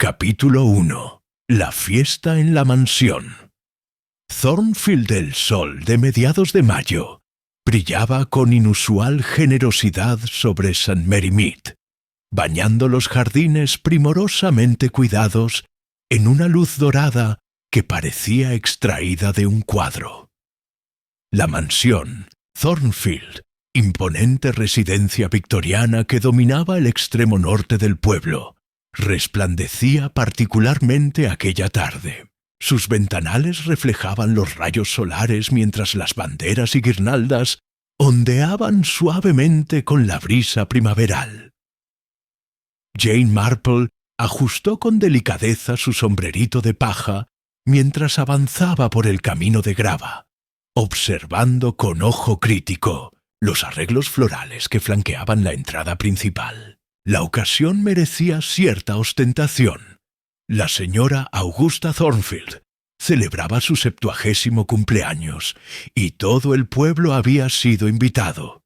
Capítulo 1. La fiesta en la mansión. Thornfield del Sol de mediados de mayo brillaba con inusual generosidad sobre St. Mary Mead, bañando los jardines primorosamente cuidados en una luz dorada que parecía extraída de un cuadro. La mansión, Thornfield, imponente residencia victoriana que dominaba el extremo norte del pueblo, resplandecía particularmente aquella tarde. Sus ventanales reflejaban los rayos solares mientras las banderas y guirnaldas ondeaban suavemente con la brisa primaveral. Jane Marple ajustó con delicadeza su sombrerito de paja mientras avanzaba por el camino de grava, observando con ojo crítico los arreglos florales que flanqueaban la entrada principal. La ocasión merecía cierta ostentación. La señora Augusta Thornfield celebraba su 70º cumpleaños y todo el pueblo había sido invitado.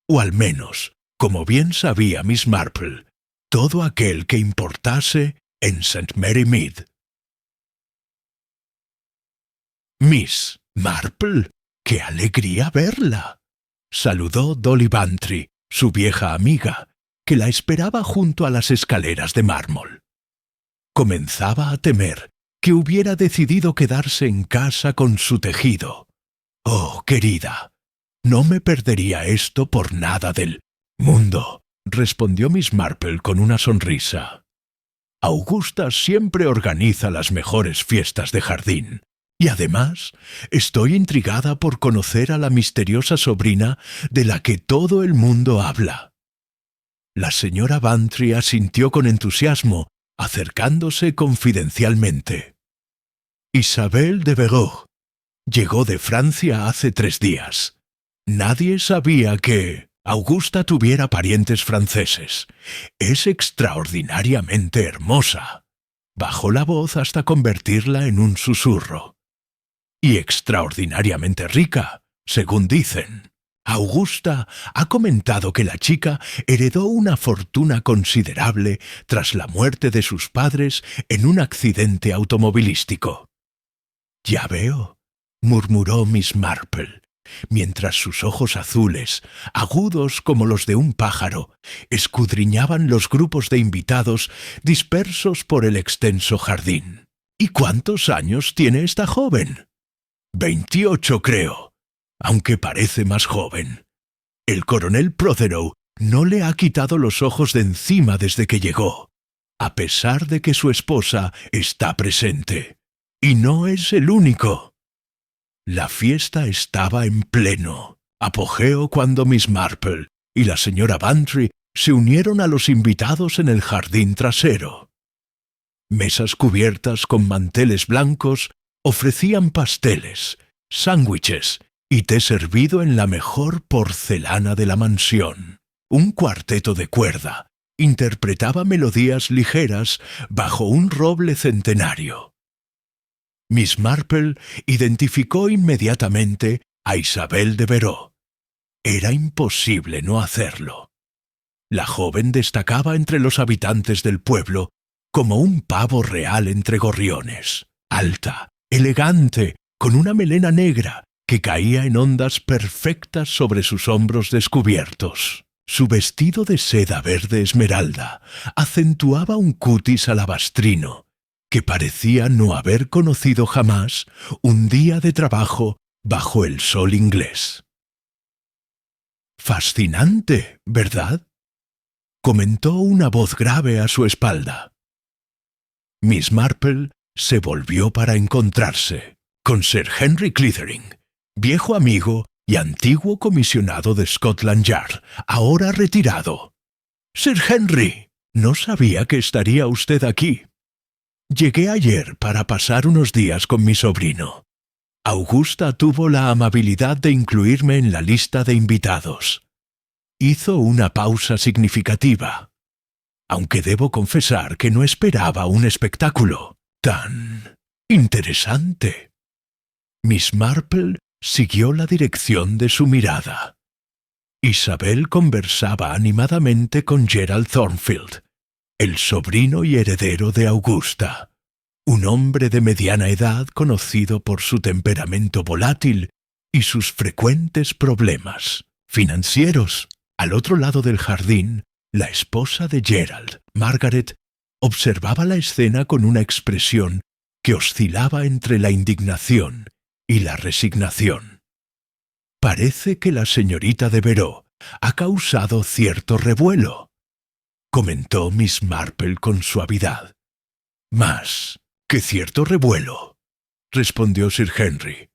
O al menos, como bien sabía Miss Marple, todo aquel que importase en St. Mary Mead. «Miss Marple, qué alegría verla», saludó Dolly Bantry, su vieja amiga, que la esperaba junto a las escaleras de mármol. Comenzaba a temer que hubiera decidido quedarse en casa con su tejido. «Oh, querida, no me perdería esto por nada del mundo», respondió Miss Marple con una sonrisa. «Augusta siempre organiza las mejores fiestas de jardín. Y además, estoy intrigada por conocer a la misteriosa sobrina de la que todo el mundo habla». La señora Bantry asintió con entusiasmo, acercándose confidencialmente. «Isabel de Verot llegó de Francia hace 3 días. Nadie sabía que Augusta tuviera parientes franceses. Es extraordinariamente hermosa». Bajó la voz hasta convertirla en un susurro. «Y extraordinariamente rica, según dicen. Augusta ha comentado que la chica heredó una fortuna considerable tras la muerte de sus padres en un accidente automovilístico». «Ya veo», murmuró Miss Marple, mientras sus ojos azules, agudos como los de un pájaro, escudriñaban los grupos de invitados dispersos por el extenso jardín. «¿Y cuántos años tiene esta joven?» «28, creo, aunque parece más joven. El coronel Prothero no le ha quitado los ojos de encima desde que llegó, a pesar de que su esposa está presente. Y no es el único». La fiesta estaba en pleno apogeo cuando Miss Marple y la señora Bantry se unieron a los invitados en el jardín trasero. Mesas cubiertas con manteles blancos ofrecían pasteles, sándwiches y té servido en la mejor porcelana de la mansión. Un cuarteto de cuerda interpretaba melodías ligeras bajo un roble centenario. Miss Marple identificó inmediatamente a Isabel de Verot. Era imposible no hacerlo. La joven destacaba entre los habitantes del pueblo como un pavo real entre gorriones. Alta, elegante, con una melena negra que caía en ondas perfectas sobre sus hombros descubiertos. Su vestido de seda verde esmeralda acentuaba un cutis alabastrino que parecía no haber conocido jamás un día de trabajo bajo el sol inglés. «Fascinante, ¿verdad?», comentó una voz grave a su espalda. Miss Marple se volvió para encontrarse con Sir Henry Clithering, viejo amigo y antiguo comisionado de Scotland Yard, ahora retirado. «Sir Henry, no sabía que estaría usted aquí. Llegué ayer para pasar unos días con mi sobrino. Augusta tuvo la amabilidad de incluirme en la lista de invitados». Hizo una pausa significativa, aunque debo confesar que no esperaba un espectáculo tan interesante. Miss Marple siguió la dirección de su mirada. Isabel conversaba animadamente con Gerald Thornfield, el sobrino y heredero de Augusta, un hombre de mediana edad conocido por su temperamento volátil y sus frecuentes problemas financieros. Al otro lado del jardín, la esposa de Gerald, Margaret, observaba la escena con una expresión que oscilaba entre la indignación y la resignación. «Parece que la señorita de Veró ha causado cierto revuelo», comentó Miss Marple con suavidad. «Más que cierto revuelo», respondió Sir Henry.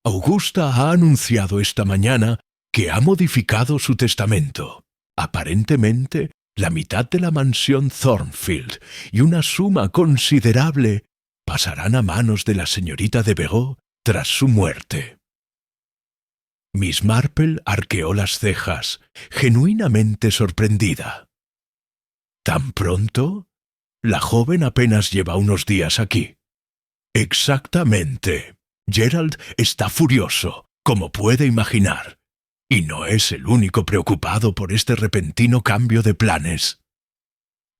«Augusta ha anunciado esta mañana que ha modificado su testamento. Aparentemente, la mitad de la mansión Thornfield y una suma considerable pasarán a manos de la señorita de Veró tras su muerte». Miss Marple arqueó las cejas, genuinamente sorprendida. «¿Tan pronto? La joven apenas lleva unos días aquí». «Exactamente. Gerald está furioso, como puede imaginar, y no es el único preocupado por este repentino cambio de planes».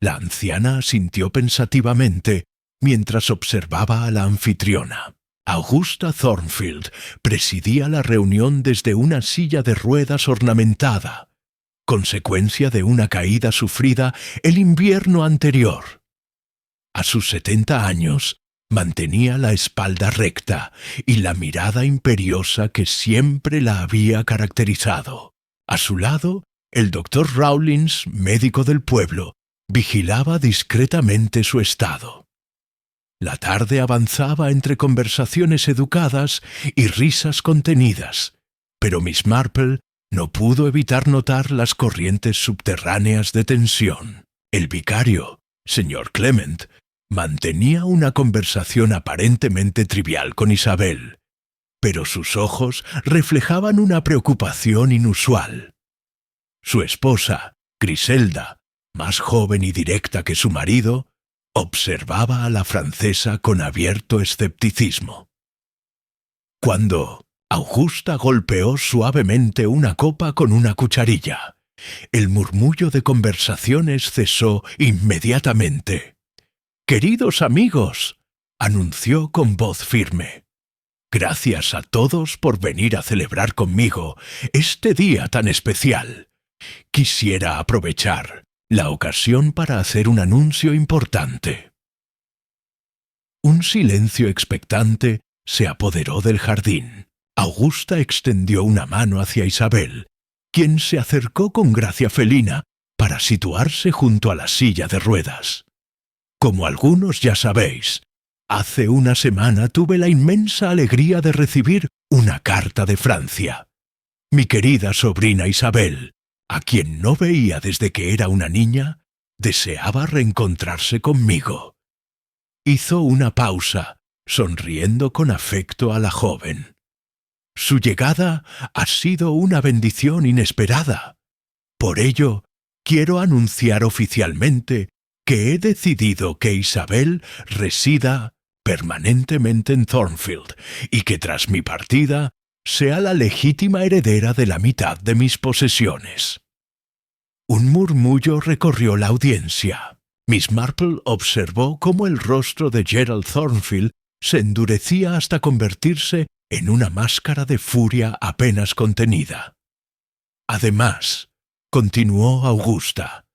La anciana asintió pensativamente mientras observaba a la anfitriona. Augusta Thornfield presidía la reunión desde una silla de ruedas ornamentada, consecuencia de una caída sufrida el invierno anterior. A sus 70 años mantenía la espalda recta y la mirada imperiosa que siempre la había caracterizado. A su lado, el doctor Rawlins, médico del pueblo, vigilaba discretamente su estado. La tarde avanzaba entre conversaciones educadas y risas contenidas, pero Miss Marple no pudo evitar notar las corrientes subterráneas de tensión. El vicario, señor Clement, mantenía una conversación aparentemente trivial con Isabel, pero sus ojos reflejaban una preocupación inusual. Su esposa, Griselda, más joven y directa que su marido, observaba a la francesa con abierto escepticismo. Cuando Augusta golpeó suavemente una copa con una cucharilla, el murmullo de conversaciones cesó inmediatamente. «Queridos amigos», anunció con voz firme, «gracias a todos por venir a celebrar conmigo este día tan especial. Quisiera aprovechar la ocasión para hacer un anuncio importante». Un silencio expectante se apoderó del jardín. Augusta extendió una mano hacia Isabel, quien se acercó con gracia felina para situarse junto a la silla de ruedas. «Como algunos ya sabéis, hace una semana tuve la inmensa alegría de recibir una carta de Francia. Mi querida sobrina Isabel, a quien no veía desde que era una niña, deseaba reencontrarse conmigo». Hizo una pausa, sonriendo con afecto a la joven. «Su llegada ha sido una bendición inesperada. Por ello, quiero anunciar oficialmente que he decidido que Isabel resida permanentemente en Thornfield y que tras mi partida sea la legítima heredera de la mitad de mis posesiones». Un murmullo recorrió la audiencia. Miss Marple observó cómo el rostro de Gerald Thornfield se endurecía hasta convertirse en una máscara de furia apenas contenida. «Además», continuó Augusta,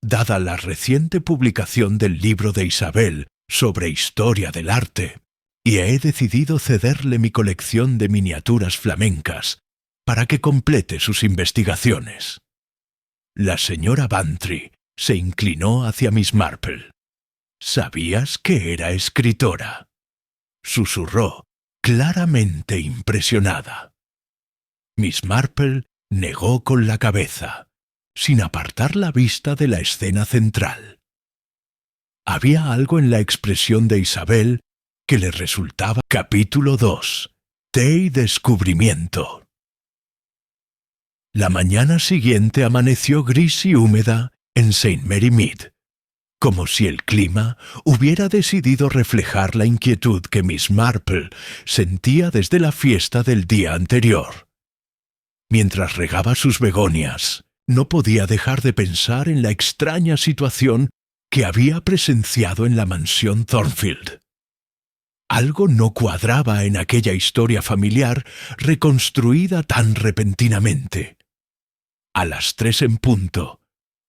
«dada la reciente publicación del libro de Isabel sobre historia del arte, y he decidido cederle mi colección de miniaturas flamencas para que complete sus investigaciones». La señora Bantry se inclinó hacia Miss Marple. «¿Sabías que era escritora?», susurró, claramente impresionada. Miss Marple negó con la cabeza, sin apartar la vista de la escena central. Había algo en la expresión de Isabel que le resultaba. Capítulo 2. Té y descubrimiento. La mañana siguiente amaneció gris y húmeda en St. Mary Mead, como si el clima hubiera decidido reflejar la inquietud que Miss Marple sentía desde la fiesta del día anterior. Mientras regaba sus begonias, no podía dejar de pensar en la extraña situación que había presenciado en la mansión Thornfield. Algo no cuadraba en aquella historia familiar reconstruida tan repentinamente. A las 3 en punto,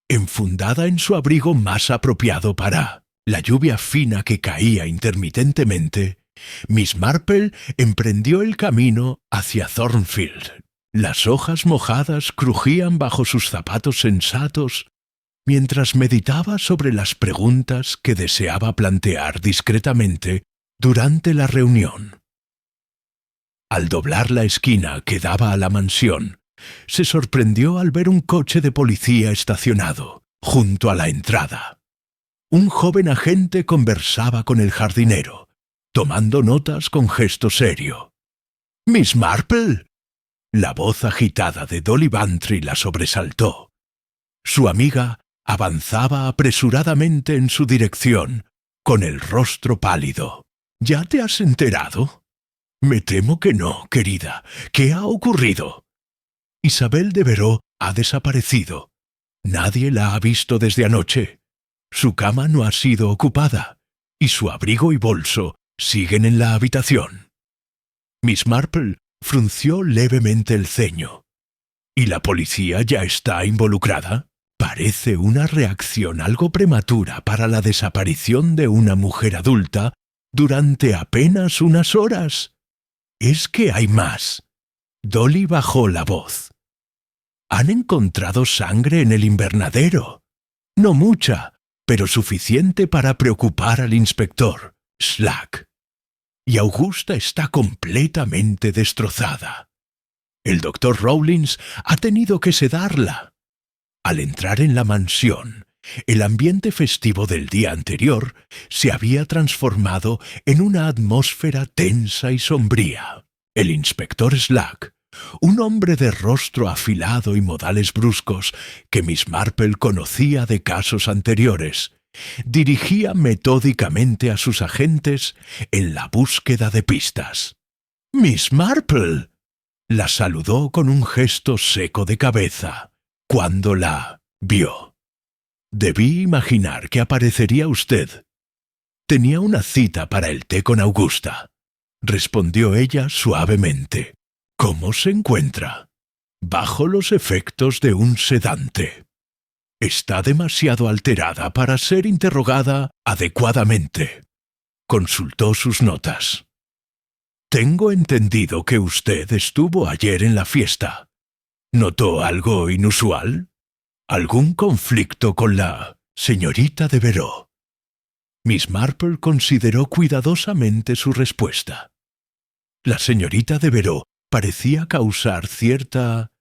enfundada en su abrigo más apropiado para la lluvia fina que caía intermitentemente, Miss Marple emprendió el camino hacia Thornfield. Las hojas mojadas crujían bajo sus zapatos sensatos mientras meditaba sobre las preguntas que deseaba plantear discretamente durante la reunión. Al doblar la esquina que daba a la mansión, se sorprendió al ver un coche de policía estacionado junto a la entrada. Un joven agente conversaba con el jardinero, tomando notas con gesto serio. «¡Miss Marple!». La voz agitada de Dolly Bantry la sobresaltó. Su amiga avanzaba apresuradamente en su dirección, con el rostro pálido. «¿Ya te has enterado?». «Me temo que no, querida. ¿Qué ha ocurrido?». «Isabel Devereux ha desaparecido. Nadie la ha visto desde anoche. Su cama no ha sido ocupada, y su abrigo y bolso siguen en la habitación». Miss Marple frunció levemente el ceño. «¿Y la policía ya está involucrada?». Parece una reacción algo prematura para la desaparición de una mujer adulta durante apenas unas horas. «Es que hay más». Dolly bajó la voz. «Han encontrado sangre en el invernadero. No mucha, pero suficiente para preocupar al inspector Slack. Y Augusta está completamente destrozada. El doctor Rawlins ha tenido que sedarla». Al entrar en la mansión, el ambiente festivo del día anterior se había transformado en una atmósfera tensa y sombría. El inspector Slack, un hombre de rostro afilado y modales bruscos que Miss Marple conocía de casos anteriores, dirigía metódicamente a sus agentes en la búsqueda de pistas. «¡Miss Marple!». La saludó con un gesto seco de cabeza cuando la vio. «Debí imaginar que aparecería usted. Tenía una cita para el té con Augusta», respondió ella suavemente. «¿Cómo se encuentra?». «Bajo los efectos de un sedante. Está demasiado alterada para ser interrogada adecuadamente». Consultó sus notas. «Tengo entendido que usted estuvo ayer en la fiesta. ¿Notó algo inusual? ¿Algún conflicto con la señorita Devereux?». Miss Marple consideró cuidadosamente su respuesta. La señorita Devereux parecía causar cierta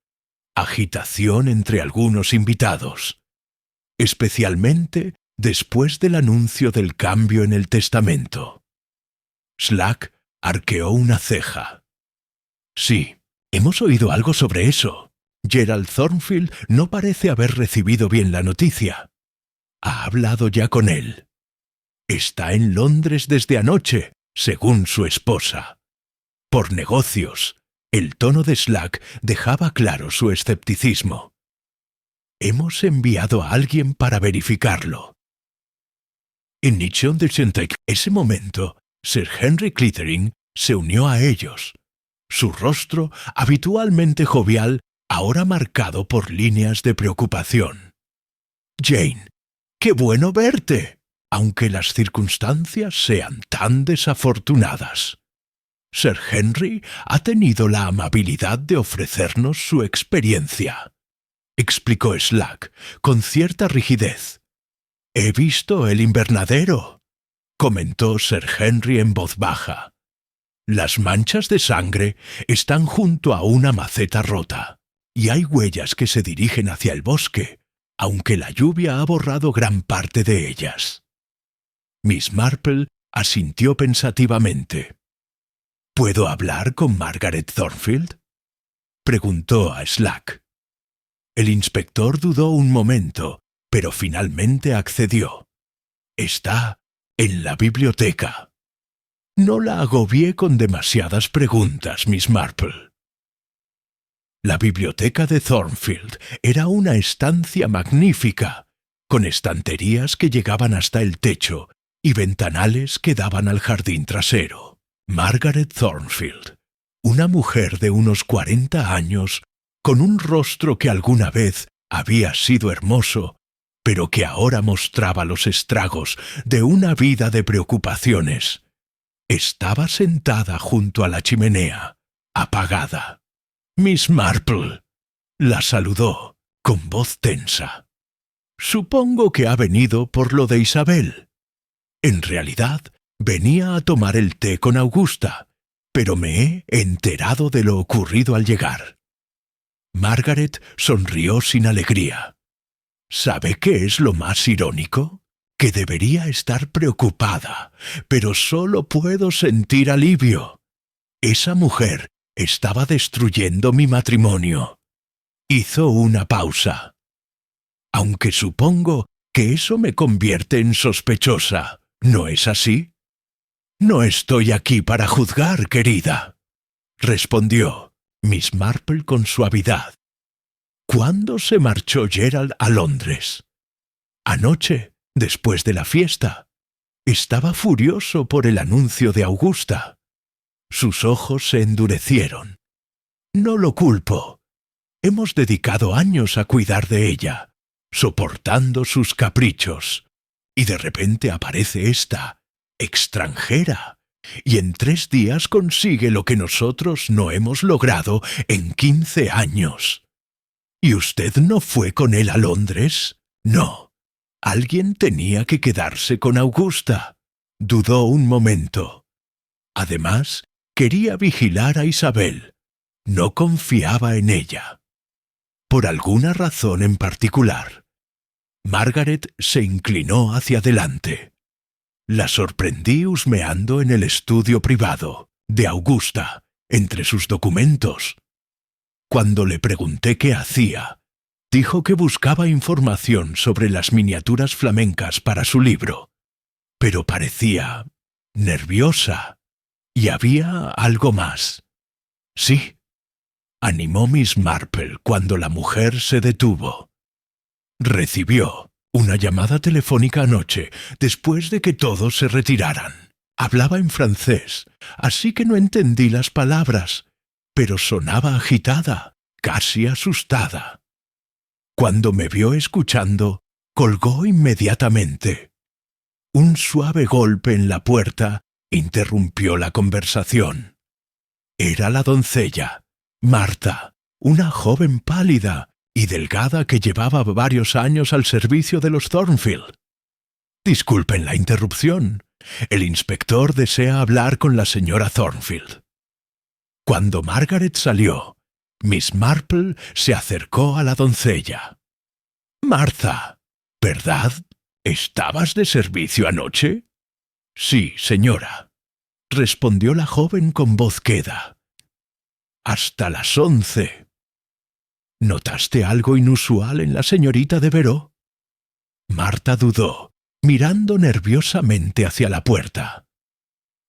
agitación entre algunos invitados, especialmente después del anuncio del cambio en el testamento. Slack arqueó una ceja. «Sí, hemos oído algo sobre eso. Gerald Thornfield no parece haber recibido bien la noticia. ¿Ha hablado ya con él?». «Está en Londres desde anoche, según su esposa. Por negocios». El tono de Slack dejaba claro su escepticismo. «Hemos enviado a alguien para verificarlo». En ese momento, Sir Henry Clithering se unió a ellos. Su rostro, habitualmente jovial, ahora marcado por líneas de preocupación. «Jane, qué bueno verte, aunque las circunstancias sean tan desafortunadas. Sir Henry ha tenido la amabilidad de ofrecernos su experiencia», explicó Slack con cierta rigidez. «He visto el invernadero», comentó Sir Henry en voz baja. «Las manchas de sangre están junto a una maceta rota, y hay huellas que se dirigen hacia el bosque, aunque la lluvia ha borrado gran parte de ellas». Miss Marple asintió pensativamente. «¿Puedo hablar con Margaret Thornfield?», preguntó a Slack. El inspector dudó un momento, pero finalmente accedió. «Está en la biblioteca». «No la agobié con demasiadas preguntas, Miss Marple». La biblioteca de Thornfield era una estancia magnífica, con estanterías que llegaban hasta el techo y ventanales que daban al jardín trasero. Margaret Thornfield, una mujer de unos 40 años, con un rostro que alguna vez había sido hermoso, pero que ahora mostraba los estragos de una vida de preocupaciones, estaba sentada junto a la chimenea, apagada. Miss Marple la saludó con voz tensa. Supongo que ha venido por lo de Isabel. En realidad, venía a tomar el té con Augusta, pero me he enterado de lo ocurrido al llegar. Margaret sonrió sin alegría. ¿Sabe qué es lo más irónico? Que debería estar preocupada, pero solo puedo sentir alivio. Esa mujer estaba destruyendo mi matrimonio. Hizo una pausa. Aunque supongo que eso me convierte en sospechosa, ¿no es así? No estoy aquí para juzgar, querida, respondió Miss Marple con suavidad. ¿Cuándo se marchó Gerald a Londres? Anoche, después de la fiesta. Estaba furioso por el anuncio de Augusta. Sus ojos se endurecieron. No lo culpo. Hemos dedicado años a cuidar de ella, soportando sus caprichos, y de repente aparece esta extranjera, y en 3 días consigue lo que nosotros no hemos logrado en 15 años. ¿Y usted no fue con él a Londres? No. Alguien tenía que quedarse con Augusta. Dudó un momento. Además, quería vigilar a Isabel. No confiaba en ella. Por alguna razón en particular. Margaret se inclinó hacia adelante. La sorprendí husmeando en el estudio privado de Augusta, entre sus documentos. Cuando le pregunté qué hacía, dijo que buscaba información sobre las miniaturas flamencas para su libro, pero parecía nerviosa. Y había algo más. Sí, animó Miss Marple cuando la mujer se detuvo. Recibió una llamada telefónica anoche, después de que todos se retiraran. Hablaba en francés, así que no entendí las palabras, pero sonaba agitada, casi asustada. Cuando me vio escuchando, colgó inmediatamente. Un suave golpe en la puerta interrumpió la conversación. Era la doncella, Martha, una joven pálida y delgada que llevaba varios años al servicio de los Thornfield. Disculpen la interrupción. El inspector desea hablar con la señora Thornfield. Cuando Margaret salió, Miss Marple se acercó a la doncella. Martha, ¿verdad? ¿Estabas de servicio anoche? Sí, señora, respondió la joven con voz queda. Hasta las 11. ¿Notaste algo inusual en la señorita Devereux? Marta dudó, mirando nerviosamente hacia la puerta.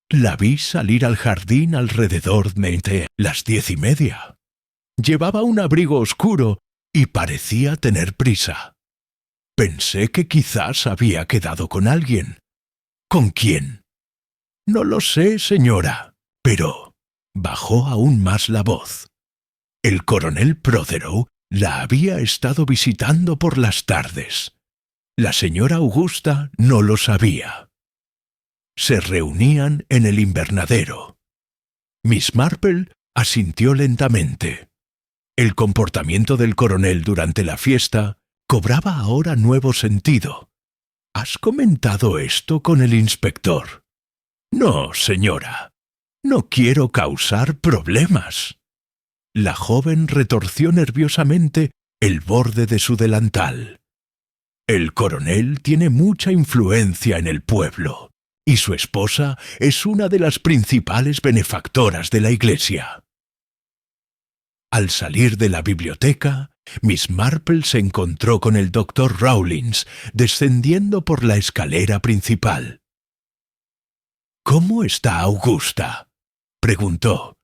La vi salir al jardín alrededor de las 10:30. Llevaba un abrigo oscuro y parecía tener prisa. Pensé que quizás había quedado con alguien. ¿Con quién? No lo sé, señora, pero bajó aún más la voz. El coronel Prothero la había estado visitando por las tardes. La señora Augusta no lo sabía. Se reunían en el invernadero. Miss Marple asintió lentamente. El comportamiento del coronel durante la fiesta cobraba ahora nuevo sentido. ¿Has comentado esto con el inspector? No, señora. No quiero causar problemas. La joven retorció nerviosamente el borde de su delantal. El coronel tiene mucha influencia en el pueblo, y su esposa es una de las principales benefactoras de la iglesia. Al salir de la biblioteca, Miss Marple se encontró con el doctor Rawlins descendiendo por la escalera principal. ¿Cómo está Augusta?, preguntó.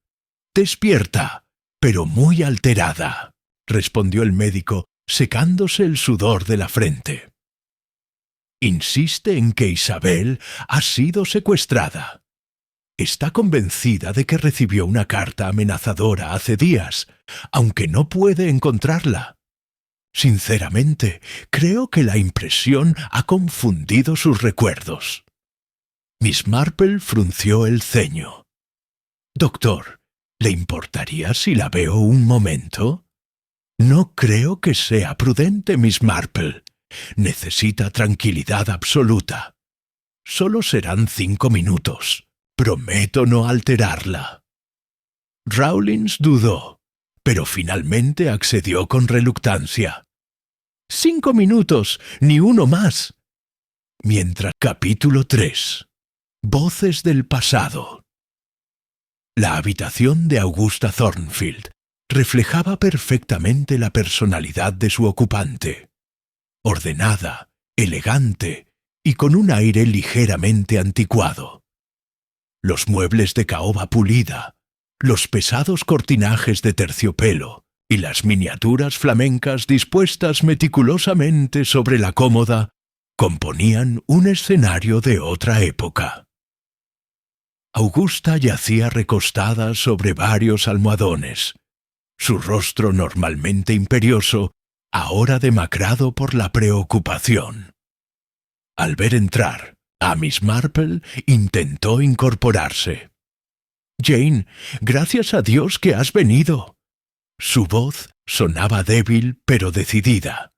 Despierta, pero muy alterada, respondió el médico, secándose el sudor de la frente. Insiste en que Isabel ha sido secuestrada. Está convencida de que recibió una carta amenazadora hace días, aunque no puede encontrarla. Sinceramente, creo que la impresión ha confundido sus recuerdos. Miss Marple frunció el ceño. «Doctor, ¿le importaría si la veo un momento?» «No creo que sea prudente, Miss Marple. Necesita tranquilidad absoluta. Solo serán 5 minutos. Prometo no alterarla». Rawlins dudó, pero finalmente accedió con reluctancia. 5 minutos, ni uno más. Capítulo 3. Voces del pasado. La habitación de Augusta Thornfield reflejaba perfectamente la personalidad de su ocupante. Ordenada, elegante y con un aire ligeramente anticuado. Los muebles de caoba pulida, los pesados cortinajes de terciopelo y las miniaturas flamencas dispuestas meticulosamente sobre la cómoda componían un escenario de otra época. Augusta yacía recostada sobre varios almohadones, su rostro normalmente imperioso, ahora demacrado por la preocupación. Al ver entrar a Miss Marple, intentó incorporarse. «Jane, gracias a Dios que has venido». Su voz sonaba débil pero decidida.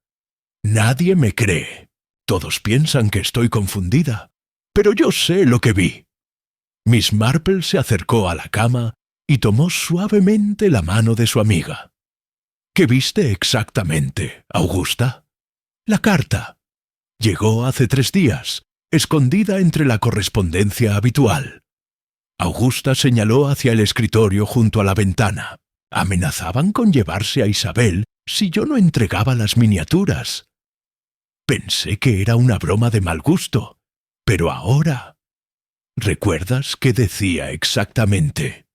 «Nadie me cree. Todos piensan que estoy confundida, pero yo sé lo que vi». Miss Marple se acercó a la cama y tomó suavemente la mano de su amiga. «¿Qué viste exactamente, Augusta?» «La carta. Llegó hace 3 días, escondida entre la correspondencia habitual». Augusta señaló hacia el escritorio junto a la ventana. «Amenazaban con llevarse a Isabel si yo no entregaba las miniaturas. Pensé que era una broma de mal gusto, pero ahora... ¿Recuerdas qué decía exactamente?»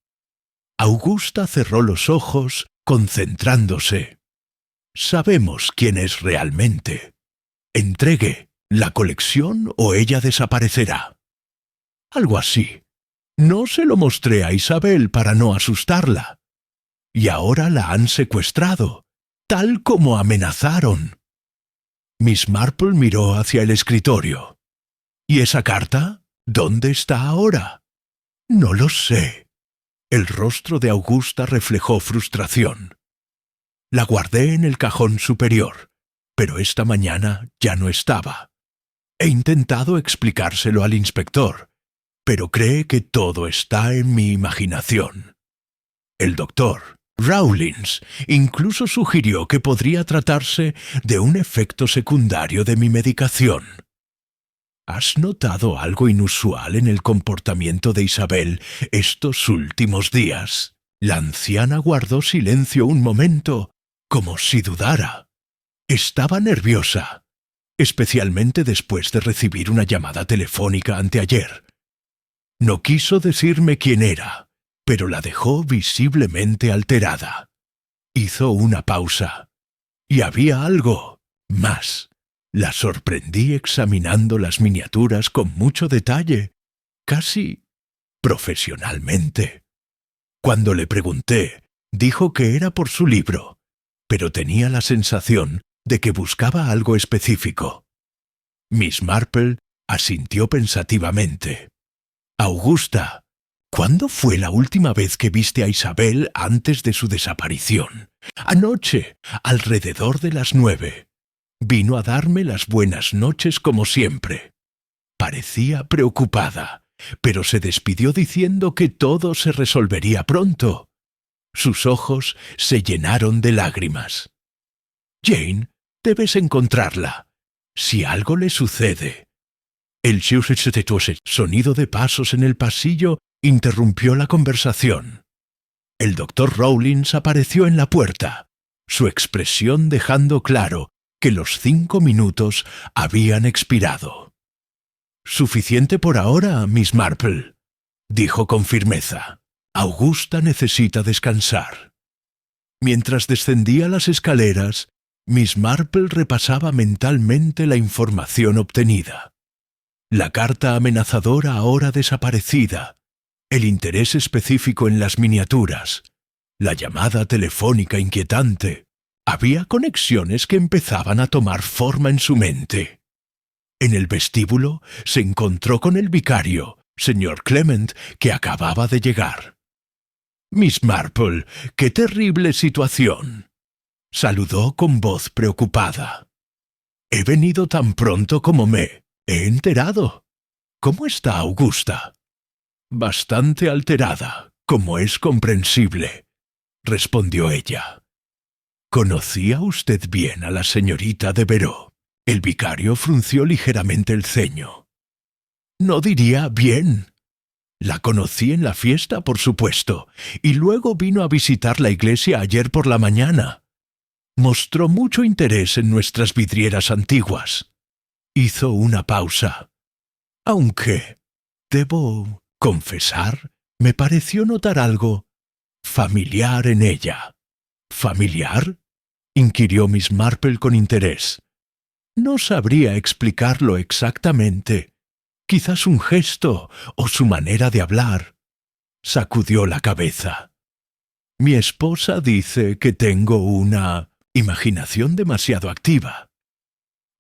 Augusta cerró los ojos, concentrándose. «Sabemos quién es realmente. Entregue la colección o ella desaparecerá». Algo así. No se lo mostré a Isabel para no asustarla. Y ahora la han secuestrado, tal como amenazaron. Miss Marple miró hacia el escritorio. «¿Y esa carta? ¿Dónde está ahora?» «No lo sé». El rostro de Augusta reflejó frustración. «La guardé en el cajón superior, pero esta mañana ya no estaba. He intentado explicárselo al inspector, pero cree que todo está en mi imaginación. El doctor Rawlins incluso sugirió que podría tratarse de un efecto secundario de mi medicación». «¿Has notado algo inusual en el comportamiento de Isabel estos últimos días?» La anciana guardó silencio un momento, como si dudara. Estaba nerviosa, especialmente después de recibir una llamada telefónica anteayer. No quiso decirme quién era, pero la dejó visiblemente alterada. Hizo una pausa. Y había algo más. La sorprendí examinando las miniaturas con mucho detalle, casi profesionalmente. Cuando le pregunté, dijo que era por su libro, pero tenía la sensación de que buscaba algo específico. Miss Marple asintió pensativamente. «Augusta, ¿cuándo fue la última vez que viste a Isabel antes de su desaparición?» «Anoche, alrededor de las 9. Vino a darme las buenas noches como siempre. Parecía preocupada, pero se despidió diciendo que todo se resolvería pronto». Sus ojos se llenaron de lágrimas. «Jane, debes encontrarla. Si algo le sucede...» El sonido de pasos en el pasillo interrumpió la conversación. El doctor Rawlins apareció en la puerta, su expresión dejando claro que los 5 minutos habían expirado. «Suficiente por ahora, Miss Marple», dijo con firmeza. «Augusta necesita descansar». Mientras descendía las escaleras, Miss Marple repasaba mentalmente la información obtenida. La carta amenazadora ahora desaparecida, el interés específico en las miniaturas, la llamada telefónica inquietante. Había conexiones que empezaban a tomar forma en su mente. En el vestíbulo se encontró con el vicario, señor Clement, que acababa de llegar. «Miss Marple, qué terrible situación», saludó con voz preocupada. «He venido tan pronto como me he enterado. ¿Cómo está Augusta?» «Bastante alterada, como es comprensible», respondió ella. «¿Conocía usted bien a la señorita Devereux?» El vicario frunció ligeramente el ceño. «No diría bien. La conocí en la fiesta, por supuesto, y luego vino a visitar la iglesia ayer por la mañana. Mostró mucho interés en nuestras vidrieras antiguas». Hizo una pausa. «Aunque, debo confesar, me pareció notar algo familiar en ella». «¿Familiar?», inquirió Miss Marple con interés. «No sabría explicarlo exactamente. Quizás un gesto o su manera de hablar». Sacudió la cabeza. «Mi esposa dice que tengo una imaginación demasiado activa».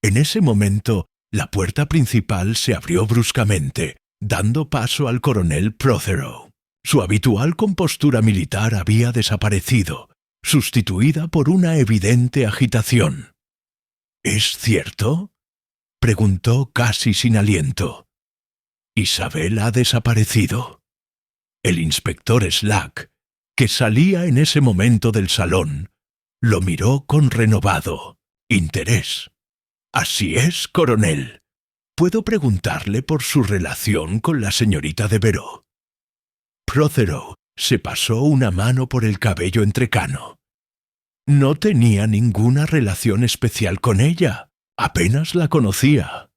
En ese momento, la puerta principal se abrió bruscamente, dando paso al coronel Prothero. Su habitual compostura militar había desaparecido, sustituida por una evidente agitación. «¿Es cierto?», preguntó casi sin aliento. «Isabel ha desaparecido». El inspector Slack, que salía en ese momento del salón, lo miró con renovado interés. «Así es, coronel. ¿Puedo preguntarle por su relación con la señorita Devereux?» Prothero se pasó una mano por el cabello entrecano. «No tenía ninguna relación especial con ella. Apenas la conocía».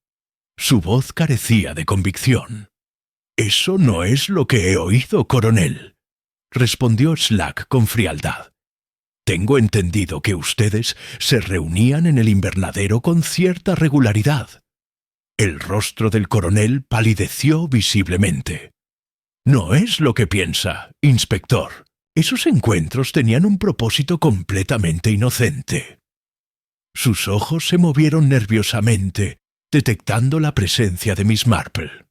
Su voz carecía de convicción. «Eso no es lo que he oído, coronel», respondió Slack con frialdad. «Tengo entendido que ustedes se reunían en el invernadero con cierta regularidad». El rostro del coronel palideció visiblemente. «No es lo que piensa, inspector. Esos encuentros tenían un propósito completamente inocente». Sus ojos se movieron nerviosamente, detectando la presencia de Miss Marple.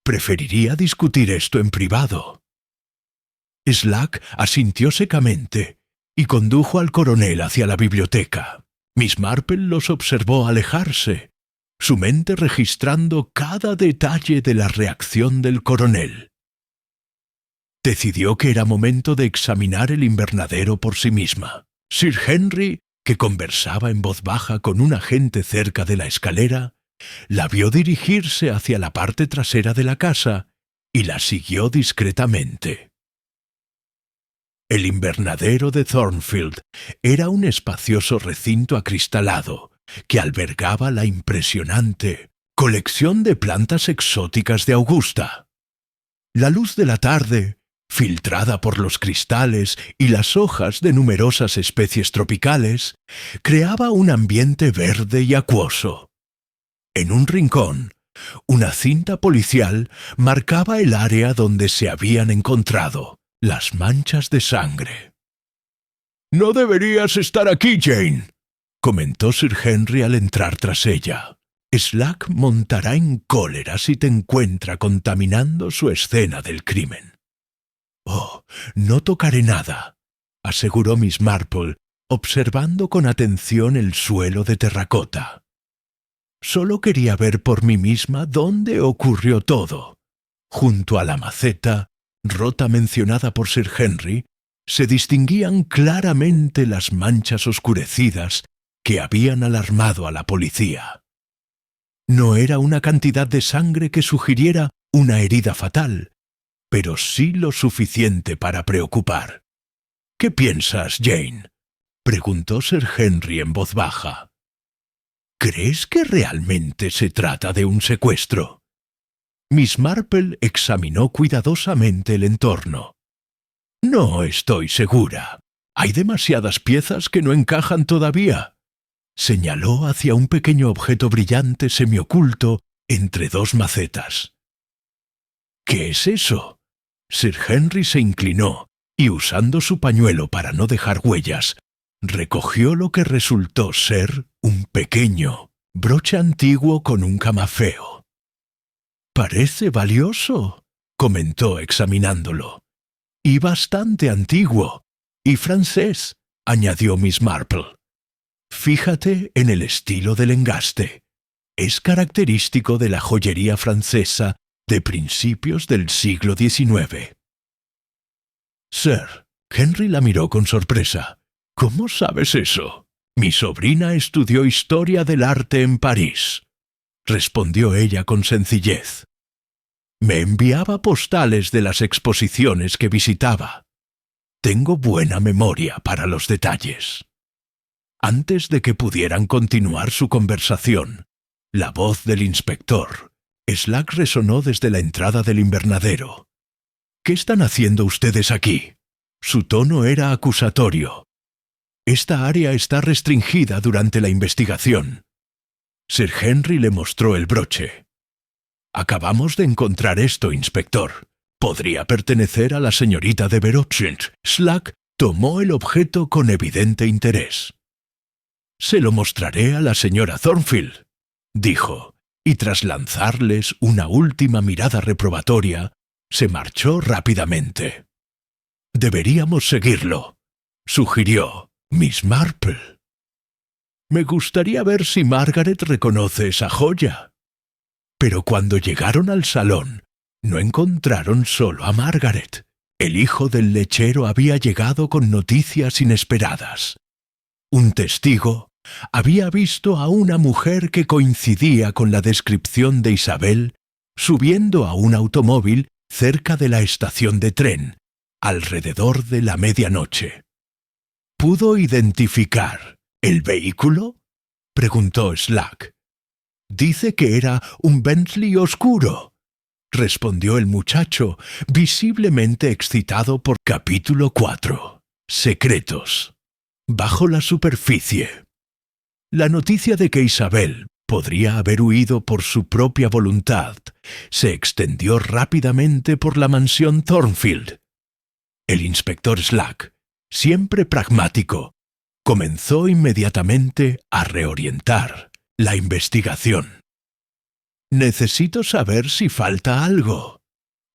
«Preferiría discutir esto en privado». Slack asintió secamente y condujo al coronel hacia la biblioteca. Miss Marple los observó alejarse, su mente registrando cada detalle de la reacción del coronel. Decidió que era momento de examinar el invernadero por sí misma. Sir Henry, que conversaba en voz baja con un agente cerca de la escalera, la vio dirigirse hacia la parte trasera de la casa y la siguió discretamente. El invernadero de Thornfield era un espacioso recinto acristalado que albergaba la impresionante colección de plantas exóticas de Augusta. La luz de la tarde, filtrada por los cristales y las hojas de numerosas especies tropicales, creaba un ambiente verde y acuoso. En un rincón, una cinta policial marcaba el área donde se habían encontrado las manchas de sangre. «No deberías estar aquí, Jane», comentó Sir Henry al entrar tras ella. «Slack montará en cólera si te encuentra contaminando su escena del crimen». «Oh, no tocaré nada», aseguró Miss Marple, observando con atención el suelo de terracota. «Solo quería ver por mí misma dónde ocurrió todo». Junto a la maceta, rota mencionada por Sir Henry, se distinguían claramente las manchas oscurecidas que habían alarmado a la policía. No era una cantidad de sangre que sugiriera una herida fatal, pero sí lo suficiente para preocupar. «¿Qué piensas, Jane?», preguntó Sir Henry en voz baja. «¿Crees que realmente se trata de un secuestro?». Miss Marple examinó cuidadosamente el entorno. «No estoy segura. Hay demasiadas piezas que no encajan todavía. Señaló hacia un pequeño objeto brillante semioculto entre dos macetas. ¿Qué es eso? Sir Henry se inclinó y, usando su pañuelo para no dejar huellas, recogió lo que resultó ser un pequeño broche antiguo con un camafeo. «Parece valioso», comentó examinándolo. «Y bastante antiguo. Y francés», añadió Miss Marple. «Fíjate en el estilo del engaste. Es característico de la joyería francesa de principios del siglo XIX». «Sir», Henry la miró con sorpresa. «¿Cómo sabes eso?» «Mi sobrina estudió historia del arte en París», respondió ella con sencillez. «Me enviaba postales de las exposiciones que visitaba. Tengo buena memoria para los detalles». Antes de que pudieran continuar su conversación, la voz del inspector Slack resonó desde la entrada del invernadero. «¿Qué están haciendo ustedes aquí?» Su tono era acusatorio. «Esta área está restringida durante la investigación». Sir Henry le mostró el broche. «Acabamos de encontrar esto, inspector. Podría pertenecer a la señorita de Verocchent». Slack tomó el objeto con evidente interés. «Se lo mostraré a la señora Thornfield», dijo, y tras lanzarles una última mirada reprobatoria, se marchó rápidamente. «Deberíamos seguirlo», sugirió Miss Marple. «Me gustaría ver si Margaret reconoce esa joya». Pero cuando llegaron al salón, no encontraron solo a Margaret. El hijo del lechero había llegado con noticias inesperadas. Un testigo había visto a una mujer que coincidía con la descripción de Isabel subiendo a un automóvil cerca de la estación de tren, alrededor de la medianoche. «¿Pudo identificar el vehículo?», preguntó Slack. «Dice que era un Bentley oscuro», respondió el muchacho, visiblemente excitado por capítulo 4. Secretos. Bajo la superficie. La noticia de que Isabel podría haber huido por su propia voluntad se extendió rápidamente por la mansión Thornfield. El inspector Slack, siempre pragmático, comenzó inmediatamente a reorientar la investigación. «Necesito saber si falta algo»,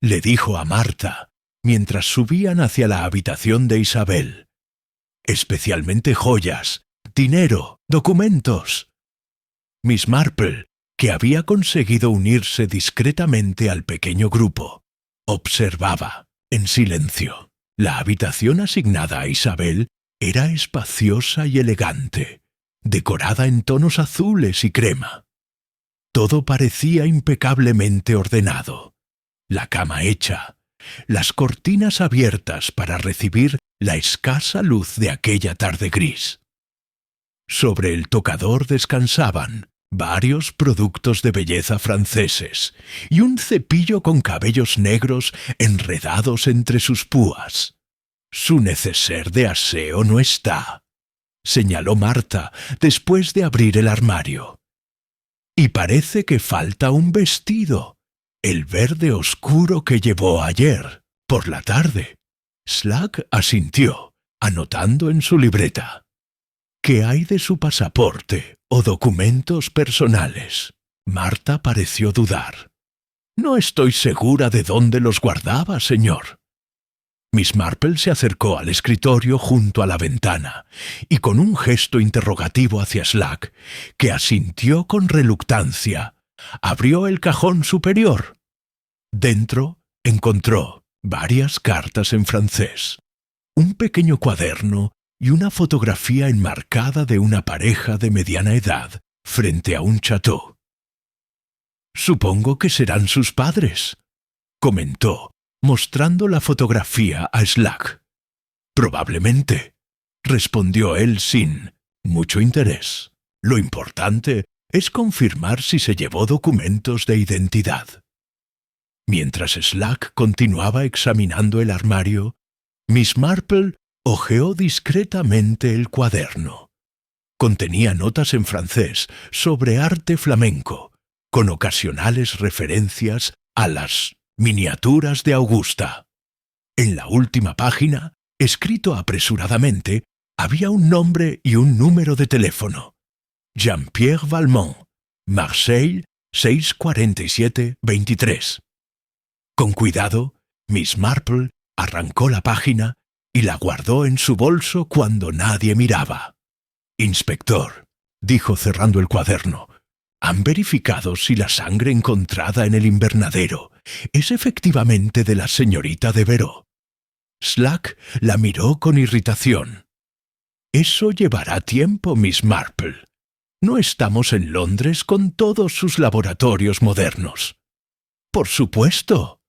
le dijo a Marta, mientras subían hacia la habitación de Isabel. «Especialmente joyas, dinero, documentos». Miss Marple, que había conseguido unirse discretamente al pequeño grupo, observaba, en silencio. La habitación asignada a Isabel era espaciosa y elegante, decorada en tonos azules y crema. Todo parecía impecablemente ordenado. La cama hecha, las cortinas abiertas para recibir la escasa luz de aquella tarde gris. Sobre el tocador descansaban varios productos de belleza franceses y un cepillo con cabellos negros enredados entre sus púas. «Su neceser de aseo no está», señaló Marta después de abrir el armario. «Y parece que falta un vestido, el verde oscuro que llevó ayer, por la tarde». Slack asintió, anotando en su libreta. «¿Qué hay de su pasaporte o documentos personales?». Marta pareció dudar. «No estoy segura de dónde los guardaba, señor». Miss Marple se acercó al escritorio junto a la ventana y con un gesto interrogativo hacia Slack, que asintió con reluctancia, abrió el cajón superior. Dentro encontró varias cartas en francés, un pequeño cuaderno y una fotografía enmarcada de una pareja de mediana edad frente a un chateau. «Supongo que serán sus padres», comentó, mostrando la fotografía a Slack. «Probablemente», respondió él sin mucho interés. «Lo importante es confirmar si se llevó documentos de identidad». Mientras Slack continuaba examinando el armario, Miss Marple Hojeó discretamente el cuaderno. Contenía notas en francés sobre arte flamenco, con ocasionales referencias a las miniaturas de Augusta. En la última página, escrito apresuradamente, había un nombre y un número de teléfono. Jean-Pierre Valmont, Marseille 647-23. Con cuidado, Miss Marple arrancó la página y la guardó en su bolso cuando nadie miraba. «Inspector», dijo cerrando el cuaderno, «¿han verificado si la sangre encontrada en el invernadero es efectivamente de la señorita Devereux?» Slack la miró con irritación. «Eso llevará tiempo, Miss Marple. No estamos en Londres con todos sus laboratorios modernos». «Por supuesto»,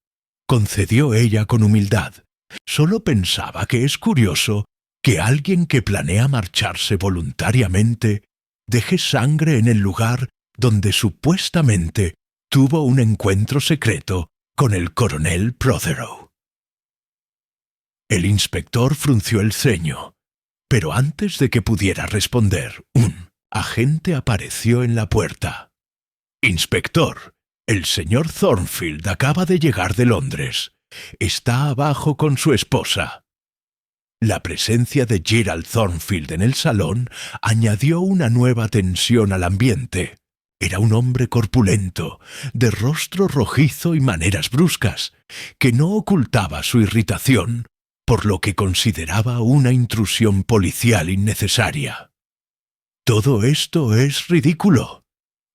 concedió ella con humildad. «Solo pensaba que es curioso que alguien que planea marcharse voluntariamente deje sangre en el lugar donde supuestamente tuvo un encuentro secreto con el coronel Prothero». El inspector frunció el ceño, pero antes de que pudiera responder, un agente apareció en la puerta. «Inspector, el señor Thornfield acaba de llegar de Londres. Está abajo con su esposa». La presencia de Gerald Thornfield en el salón añadió una nueva tensión al ambiente. Era un hombre corpulento, de rostro rojizo y maneras bruscas, que no ocultaba su irritación, por lo que consideraba una intrusión policial innecesaria. «Todo esto es ridículo»,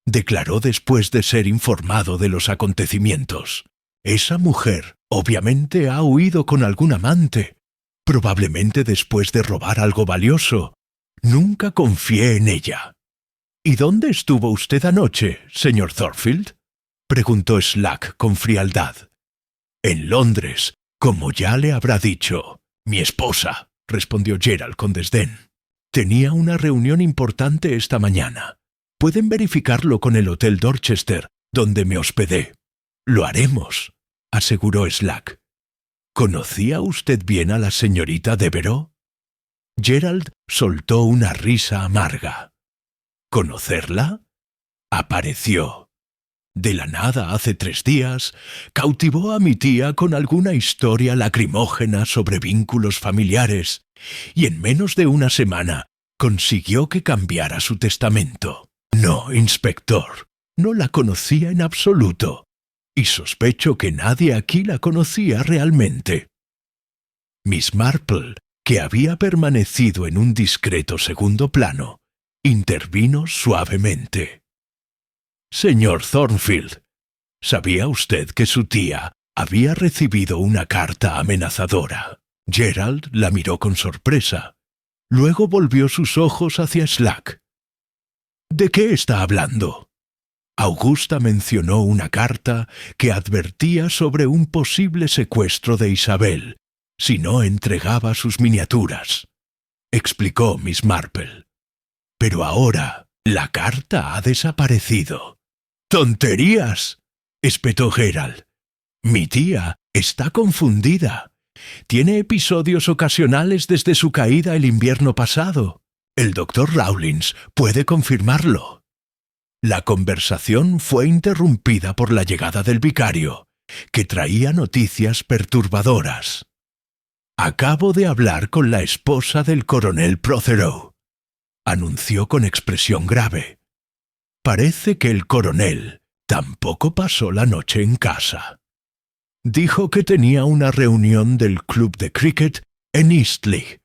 declaró después de ser informado de los acontecimientos. «Esa mujer obviamente ha huido con algún amante, probablemente después de robar algo valioso. Nunca confié en ella». «¿Y dónde estuvo usted anoche, señor Thornfield?», preguntó Slack con frialdad. «En Londres, como ya le habrá dicho mi esposa», respondió Gerald con desdén. «Tenía una reunión importante esta mañana. Pueden verificarlo con el Hotel Dorchester, donde me hospedé». «Lo haremos», aseguró Slack. «¿Conocía usted bien a la señorita Devereux?». Gerald soltó una risa amarga. «¿Conocerla?». Apareció. De la nada hace 3 días, cautivó a mi tía con alguna historia lacrimógena sobre vínculos familiares, y en menos de una semana consiguió que cambiara su testamento. No, inspector, no la conocía en absoluto, y sospecho que nadie aquí la conocía realmente». Miss Marple, que había permanecido en un discreto segundo plano, intervino suavemente. «Señor Thornfield, ¿sabía usted que su tía había recibido una carta amenazadora?» Gerald la miró con sorpresa. Luego volvió sus ojos hacia Slack. «¿De qué está hablando?». Augusta mencionó una carta que advertía sobre un posible secuestro de Isabel si no entregaba sus miniaturas, explicó Miss Marple. «Pero ahora la carta ha desaparecido». «¡Tonterías!», espetó Gerald. «Mi tía está confundida. Tiene episodios ocasionales desde su caída el invierno pasado. El doctor Rawlins puede confirmarlo». La conversación fue interrumpida por la llegada del vicario, que traía noticias perturbadoras. «Acabo de hablar con la esposa del coronel Prothero», anunció con expresión grave. «Parece que el coronel tampoco pasó la noche en casa. Dijo que tenía una reunión del club de cricket en Eastleigh,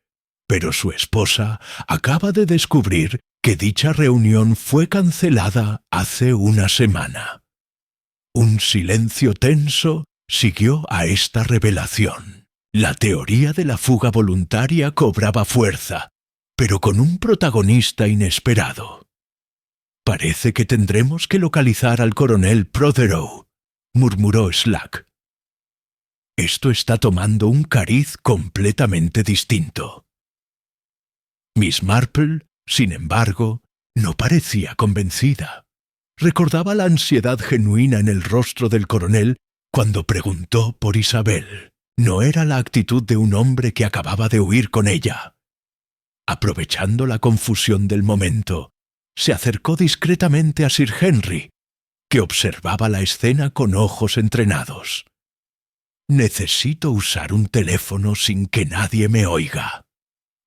pero su esposa acaba de descubrir que dicha reunión fue cancelada hace una semana». Un silencio tenso siguió a esta revelación. La teoría de la fuga voluntaria cobraba fuerza, pero con un protagonista inesperado. «Parece que tendremos que localizar al coronel Prothero», murmuró Slack. «Esto está tomando un cariz completamente distinto». Miss Marple, sin embargo, no parecía convencida. Recordaba la ansiedad genuina en el rostro del coronel cuando preguntó por Isabel. No era la actitud de un hombre que acababa de huir con ella. Aprovechando la confusión del momento, se acercó discretamente a Sir Henry, que observaba la escena con ojos entrenados. «Necesito usar un teléfono sin que nadie me oiga»,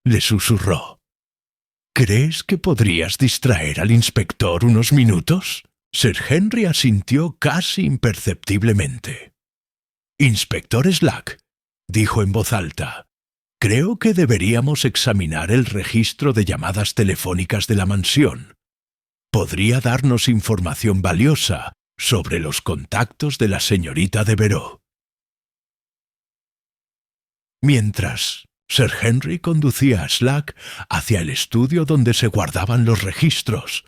le susurró. «¿Crees que podrías distraer al inspector unos minutos?» Sir Henry asintió casi imperceptiblemente. «Inspector Slack», dijo en voz alta, «creo que deberíamos examinar el registro de llamadas telefónicas de la mansión. Podría darnos información valiosa sobre los contactos de la señorita Devereux». Mientras, Sir Henry conducía a Slack hacia el estudio donde se guardaban los registros,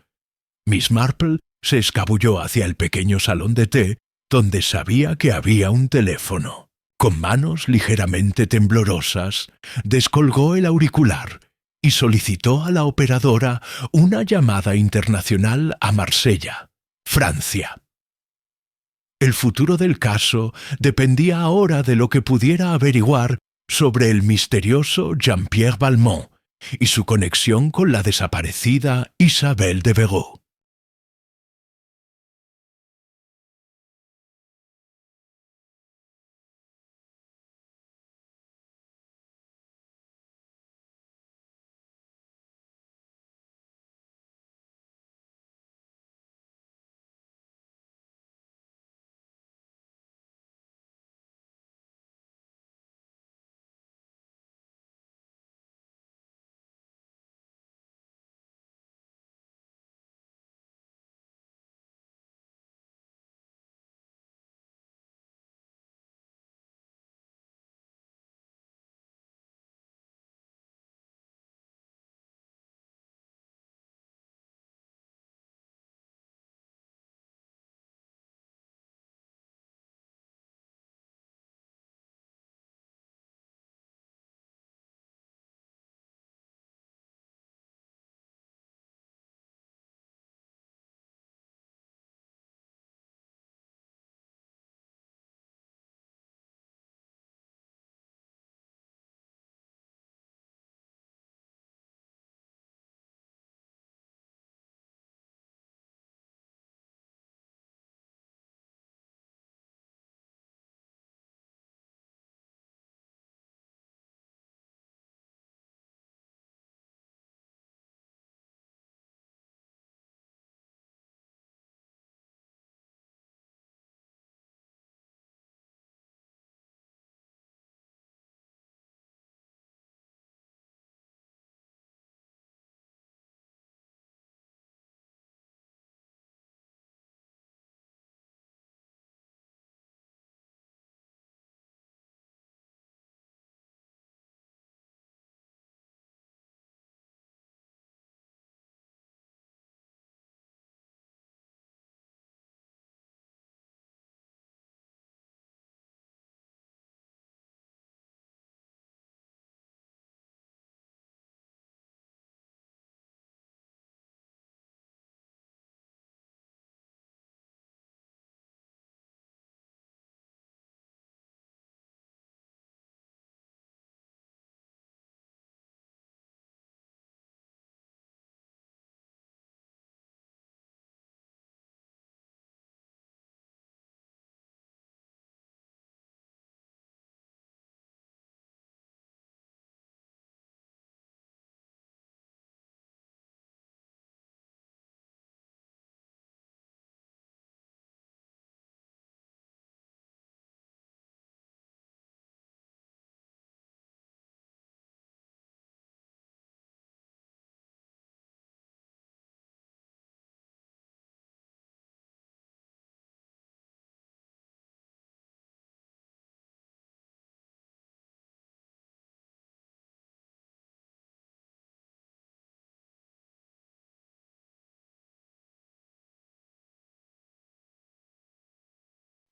Miss Marple se escabulló hacia el pequeño salón de té donde sabía que había un teléfono. Con manos ligeramente temblorosas, descolgó el auricular y solicitó a la operadora una llamada internacional a Marsella, Francia. El futuro del caso dependía ahora de lo que pudiera averiguar sobre el misterioso Jean-Pierre Valmont y su conexión con la desaparecida Isabelle Devereux.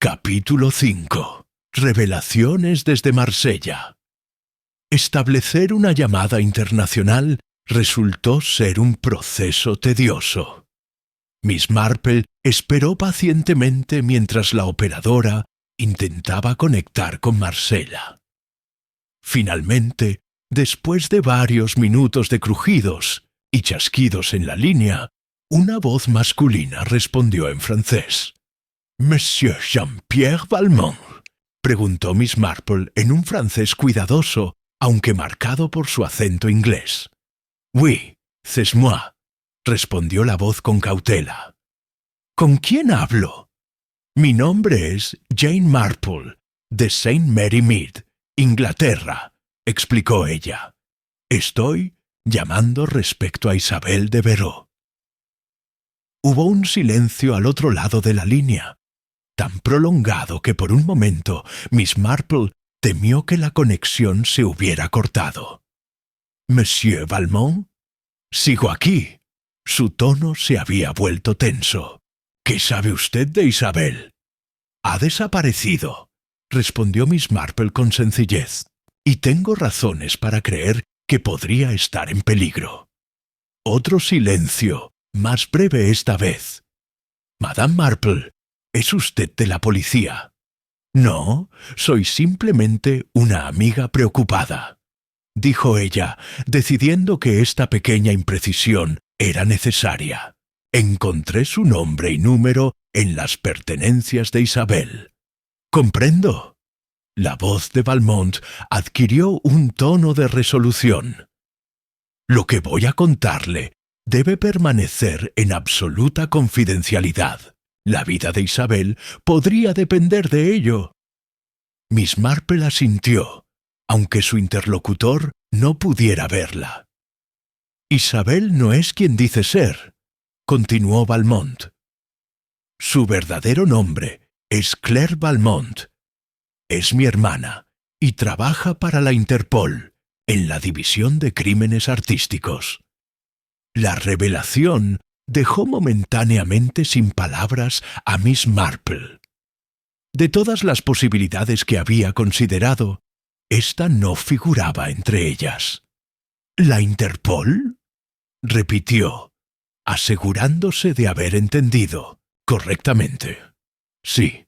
Capítulo 5. Revelaciones desde Marsella. Establecer una llamada internacional resultó ser un proceso tedioso. Miss Marple esperó pacientemente mientras la operadora intentaba conectar con Marsella. Finalmente, después de varios minutos de crujidos y chasquidos en la línea, una voz masculina respondió en francés. «¿Monsieur Jean-Pierre Valmont?», preguntó Miss Marple en un francés cuidadoso, aunque marcado por su acento inglés. «Oui, c'est moi», respondió la voz con cautela. «¿Con quién hablo?» «Mi nombre es Jane Marple, de St. Mary Mead, Inglaterra», explicó ella. «Estoy llamando respecto a Isabel de Veró». Hubo un silencio al otro lado de la línea, tan prolongado que por un momento Miss Marple temió que la conexión se hubiera cortado. «¿Monsieur Valmont?» «Sigo aquí». Su tono se había vuelto tenso. «¿Qué sabe usted de Isabel?» «Ha desaparecido», respondió Miss Marple con sencillez, «y tengo razones para creer que podría estar en peligro». Otro silencio, más breve esta vez. «Madame Marple, ¿es usted de la policía?» «No, soy simplemente una amiga preocupada», dijo ella, decidiendo que esta pequeña imprecisión era necesaria. «Encontré su nombre y número en las pertenencias de Isabel». «Comprendo». La voz de Valmont adquirió un tono de resolución. «Lo que voy a contarle debe permanecer en absoluta confidencialidad. La vida de Isabel podría depender de ello». Miss Marple asintió, aunque su interlocutor no pudiera verla. «Isabel no es quien dice ser», continuó Valmont. «Su verdadero nombre es Claire Valmont. Es mi hermana y trabaja para la Interpol, en la División de Crímenes Artísticos». La revelación dejó momentáneamente sin palabras a Miss Marple. De todas las posibilidades que había considerado, esta no figuraba entre ellas. «¿La Interpol?», repitió, asegurándose de haber entendido correctamente. «Sí,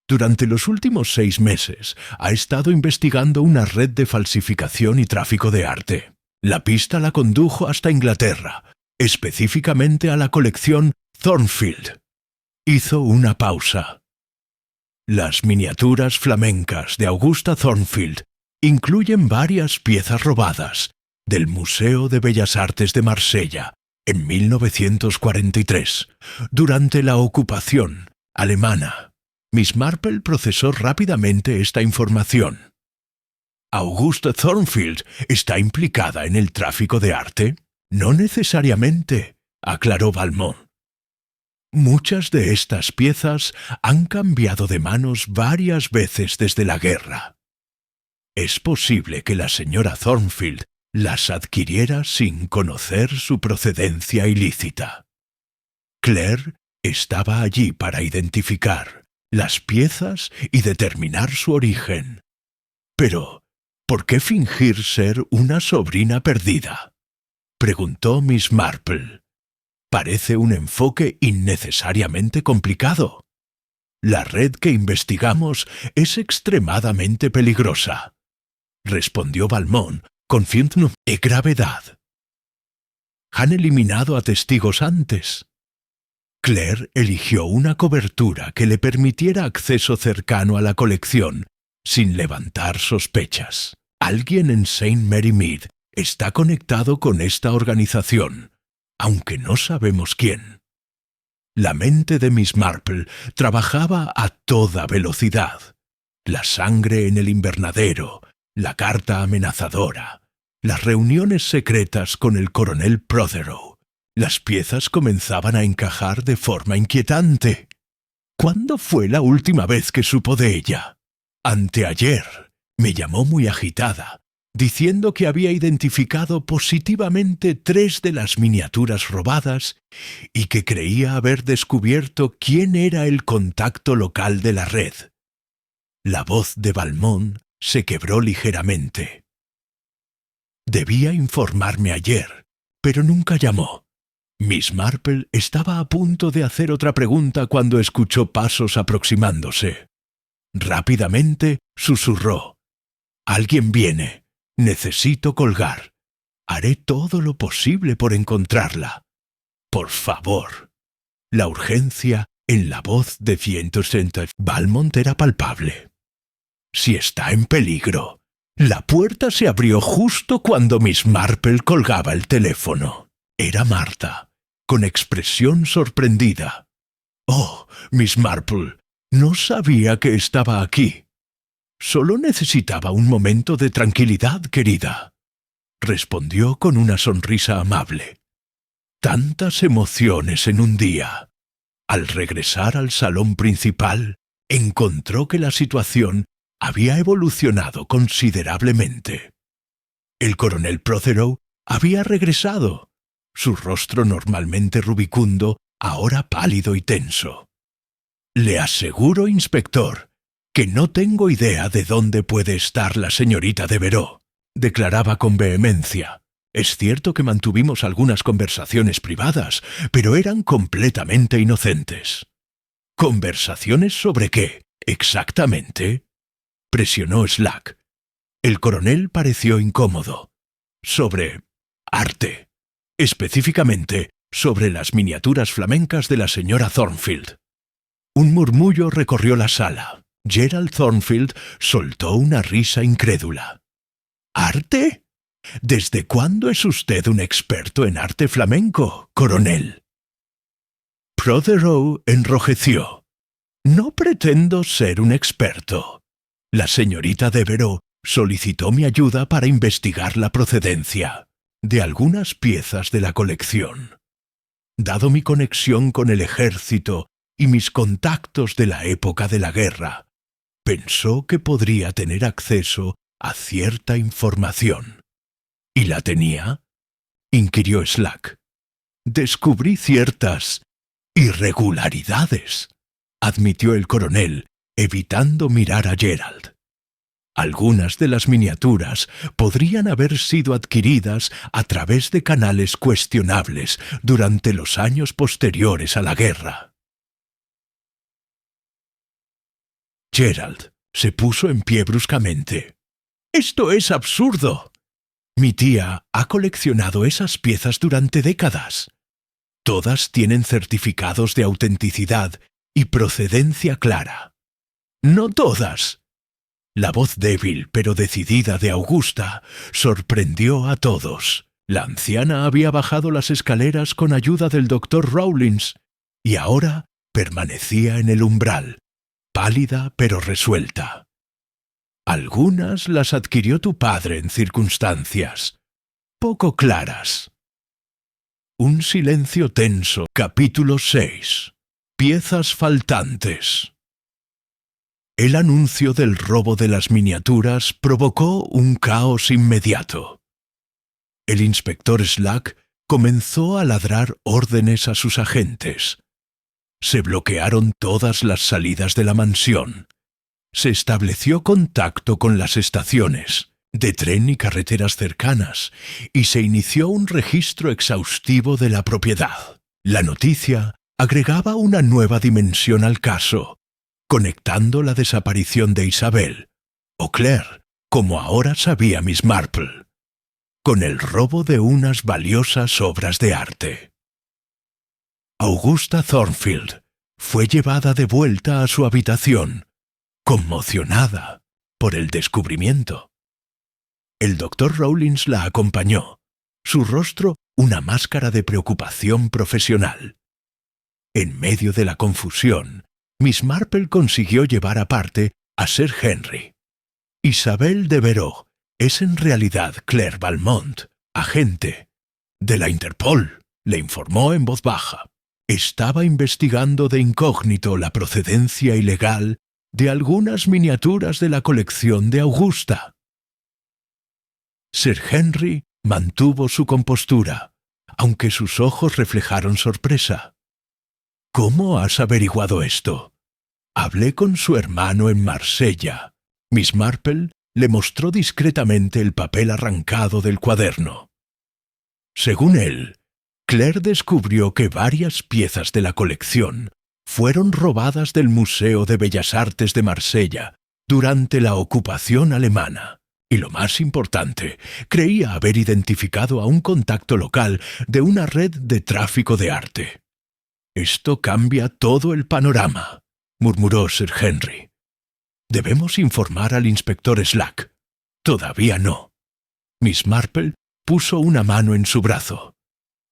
durante los últimos 6 meses ha estado investigando una red de falsificación y tráfico de arte. La pista la condujo hasta Inglaterra, específicamente a la colección Thornfield». Hizo una pausa. «Las miniaturas flamencas de Augusta Thornfield incluyen varias piezas robadas del Museo de Bellas Artes de Marsella en 1943, durante la ocupación alemana». Miss Marple procesó rápidamente esta información. «¿Augusta Thornfield está implicada en el tráfico de arte?» «No necesariamente», aclaró Valmont. «Muchas de estas piezas han cambiado de manos varias veces desde la guerra. Es posible que la señora Thornfield las adquiriera sin conocer su procedencia ilícita. Claire estaba allí para identificar las piezas y determinar su origen. Pero, ¿por qué fingir ser una sobrina perdida?», preguntó Miss Marple. «Parece un enfoque innecesariamente complicado. La red que investigamos es extremadamente peligrosa», respondió Valmont con firme gravedad. «Han eliminado a testigos antes». Claire eligió una cobertura que le permitiera acceso cercano a la colección, sin levantar sospechas. Alguien en St. Mary Mead está conectado con esta organización, aunque no sabemos quién. La mente de Miss Marple trabajaba a toda velocidad. La sangre en el invernadero, la carta amenazadora, las reuniones secretas con el coronel Prothero. Las piezas comenzaban a encajar de forma inquietante. ¿Cuándo fue la última vez que supo de ella? Anteayer. Me llamó muy agitada, diciendo que había identificado positivamente 3 de las miniaturas robadas y que creía haber descubierto quién era el contacto local de la red. La voz de Valmont se quebró ligeramente. «Debía informarme ayer, pero nunca llamó». Miss Marple estaba a punto de hacer otra pregunta cuando escuchó pasos aproximándose. Rápidamente susurró: «Alguien viene. Necesito colgar. Haré todo lo posible por encontrarla. Por favor. La urgencia en la voz de 160 Valmont era palpable. Si está en peligro. La puerta se abrió justo cuando Miss Marple colgaba el teléfono. Era Marta, con expresión sorprendida. «Oh, Miss Marple, no sabía que estaba aquí. Solo necesitaba un momento de tranquilidad, querida», respondió con una sonrisa amable. Tantas emociones en un día. Al regresar al salón principal, encontró que la situación había evolucionado considerablemente. El coronel Prothero había regresado, su rostro normalmente rubicundo, ahora pálido y tenso. «Le aseguro, inspector, que no tengo idea de dónde puede estar la señorita Devereux», declaraba con vehemencia. «Es cierto que mantuvimos algunas conversaciones privadas, pero eran completamente inocentes». «¿Conversaciones sobre qué, exactamente?», presionó Slack. El coronel pareció incómodo. «Sobre arte. Específicamente, sobre las miniaturas flamencas de la señora Thornfield». Un murmullo recorrió la sala. Gerald Thornfield soltó una risa incrédula. «¿Arte? ¿Desde cuándo es usted un experto en arte flamenco, coronel?» Prothero enrojeció. «No pretendo ser un experto. La señorita Devereux solicitó mi ayuda para investigar la procedencia de algunas piezas de la colección. Dado mi conexión con el ejército y mis contactos de la época de la guerra, pensó que podría tener acceso a cierta información». «¿Y la tenía?», inquirió Slack. «Descubrí ciertas irregularidades», admitió el coronel, evitando mirar a Gerald. «Algunas de las miniaturas podrían haber sido adquiridas a través de canales cuestionables durante los años posteriores a la guerra». Gerald se puso en pie bruscamente. «¡Esto es absurdo! Mi tía ha coleccionado esas piezas durante décadas. Todas tienen certificados de autenticidad y procedencia clara». «No todas». La voz débil pero decidida de Augusta sorprendió a todos. La anciana había bajado las escaleras con ayuda del doctor Rawlins y ahora permanecía en el umbral, pálida pero resuelta. «Algunas las adquirió tu padre en circunstancias poco claras». Un silencio tenso. Capítulo 6. Piezas faltantes. El anuncio del robo de las miniaturas provocó un caos inmediato. El inspector Slack comenzó a ladrar órdenes a sus agentes. Se bloquearon todas las salidas de la mansión. Se estableció contacto con las estaciones de tren y carreteras cercanas y se inició un registro exhaustivo de la propiedad. La noticia agregaba una nueva dimensión al caso, conectando la desaparición de Isabel, o Claire, como ahora sabía Miss Marple, con el robo de unas valiosas obras de arte. Augusta Thornfield fue llevada de vuelta a su habitación, conmocionada por el descubrimiento. El doctor Rawlins la acompañó, su rostro una máscara de preocupación profesional. En medio de la confusión, Miss Marple consiguió llevar aparte a Sir Henry. «Isabel Devereux es en realidad Claire Valmont, agente de la Interpol», le informó en voz baja. «Estaba investigando de incógnito la procedencia ilegal de algunas miniaturas de la colección de Augusta». Sir Henry mantuvo su compostura, aunque sus ojos reflejaron sorpresa. «¿Cómo has averiguado esto?» «Hablé con su hermano en Marsella». Miss Marple le mostró discretamente el papel arrancado del cuaderno. Según él, Claire descubrió que varias piezas de la colección fueron robadas del Museo de Bellas Artes de Marsella durante la ocupación alemana. Y lo más importante, creía haber identificado a un contacto local de una red de tráfico de arte. «Esto cambia todo el panorama», murmuró Sir Henry. «Debemos informar al inspector Slack». «Todavía no». Miss Marple puso una mano en su brazo.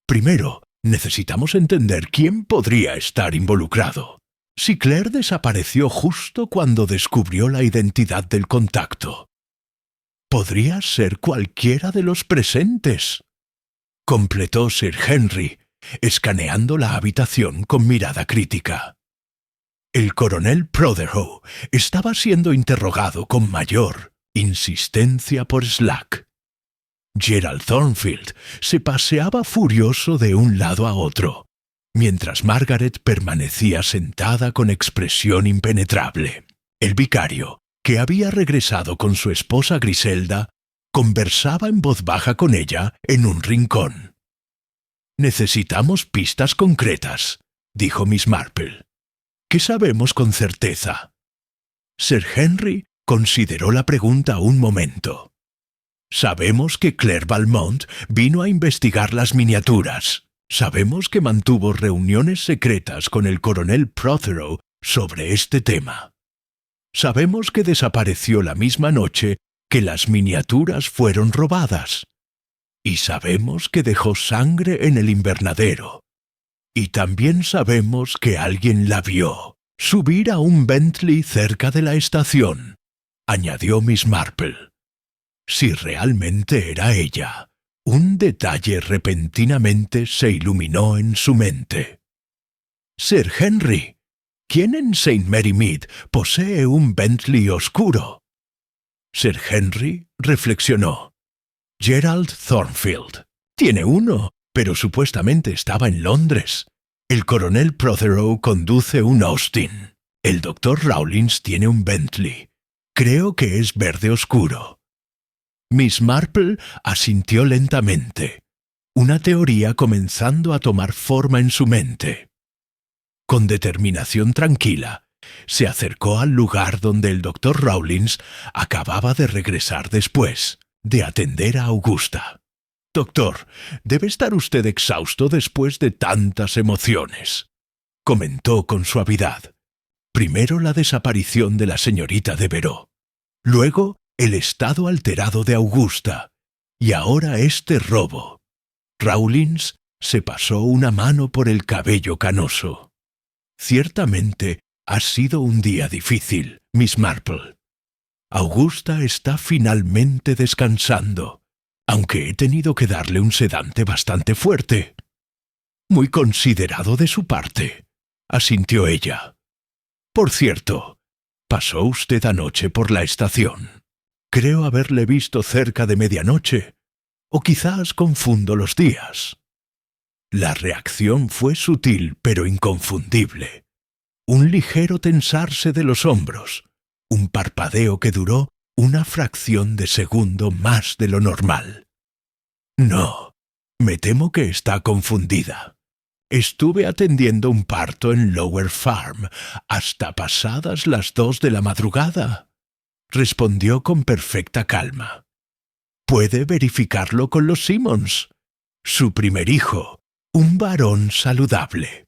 «Primero, necesitamos entender quién podría estar involucrado. Si Claire desapareció justo cuando descubrió la identidad del contacto, podría ser cualquiera de los presentes», completó Sir Henry, escaneando la habitación con mirada crítica. El coronel Protheroe estaba siendo interrogado con mayor insistencia por Slack. Gerald Thornfield se paseaba furioso de un lado a otro, mientras Margaret permanecía sentada con expresión impenetrable. El vicario, que había regresado con su esposa Griselda, conversaba en voz baja con ella en un rincón. «Necesitamos pistas concretas», dijo Miss Marple. «¿Qué sabemos con certeza?» Sir Henry consideró la pregunta un momento. «Sabemos que Claire Valmont vino a investigar las miniaturas. Sabemos que mantuvo reuniones secretas con el coronel Protheroe sobre este tema. Sabemos que desapareció la misma noche que las miniaturas fueron robadas. Y sabemos que dejó sangre en el invernadero. Y también sabemos que alguien la vio subir a un Bentley cerca de la estación», añadió Miss Marple. Si realmente era ella, un detalle repentinamente se iluminó en su mente. «Sir Henry, ¿quién en St. Mary Mead posee un Bentley oscuro?» Sir Henry reflexionó. «Gerald Thornfield. Tiene uno, pero supuestamente estaba en Londres. El coronel Protheroe conduce un Austin. El doctor Rawlins tiene un Bentley. Creo que es verde oscuro». Miss Marple asintió lentamente, una teoría comenzando a tomar forma en su mente. Con determinación tranquila, se acercó al lugar donde el doctor Rawlins acababa de regresar después de atender a Augusta. «Doctor, debe estar usted exhausto después de tantas emociones», comentó con suavidad. «Primero la desaparición de la señorita Devereux, luego el estado alterado de Augusta, y ahora este robo». Rawlins se pasó una mano por el cabello canoso. «Ciertamente ha sido un día difícil, Miss Marple. Augusta está finalmente descansando, aunque he tenido que darle un sedante bastante fuerte». «Muy considerado de su parte», asintió ella. «Por cierto, ¿pasó usted anoche por la estación? Creo haberle visto cerca de medianoche, o quizás confundo los días». La reacción fue sutil pero inconfundible. Un ligero tensarse de los hombros, un parpadeo que duró una fracción de segundo más de lo normal. «No, me temo que está confundida. Estuve atendiendo un parto en Lower Farm hasta pasadas las 2 de la madrugada», respondió con perfecta calma. «Puede verificarlo con los Simmons. Su primer hijo, un varón saludable».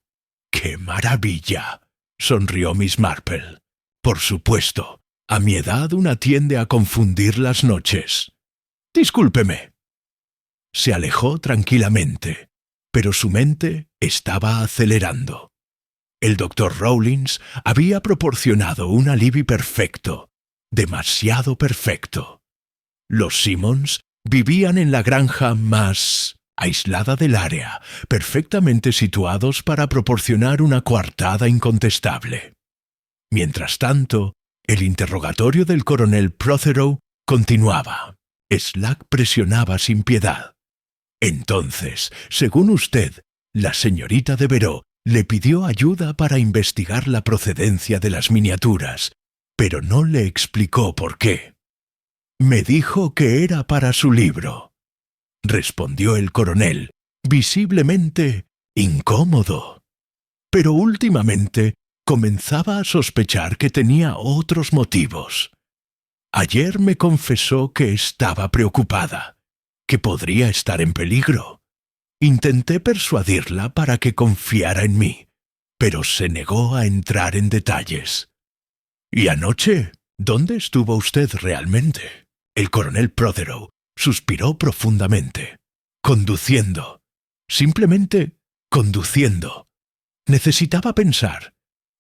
«¡Qué maravilla!», sonrió Miss Marple. «Por supuesto, a mi edad una tiende a confundir las noches. Discúlpeme». Se alejó tranquilamente, pero su mente estaba acelerando. El doctor Rawlins había proporcionado un alibi perfecto, demasiado perfecto. Los Simmons vivían en la granja más aislada del área, perfectamente situados para proporcionar una coartada incontestable. Mientras tanto, el interrogatorio del coronel Protheroe continuaba. Slack presionaba sin piedad. «Entonces, según usted, la señorita Devereux le pidió ayuda para investigar la procedencia de las miniaturas, pero no le explicó por qué». «Me dijo que era para su libro», respondió el coronel, visiblemente incómodo. Pero últimamente comenzaba a sospechar que tenía otros motivos. Ayer me confesó que estaba preocupada, que podría estar en peligro. Intenté persuadirla para que confiara en mí, pero se negó a entrar en detalles. ¿Y anoche? ¿Dónde estuvo usted realmente? El coronel Prothero suspiró profundamente. Conduciendo. Simplemente conduciendo. Necesitaba pensar.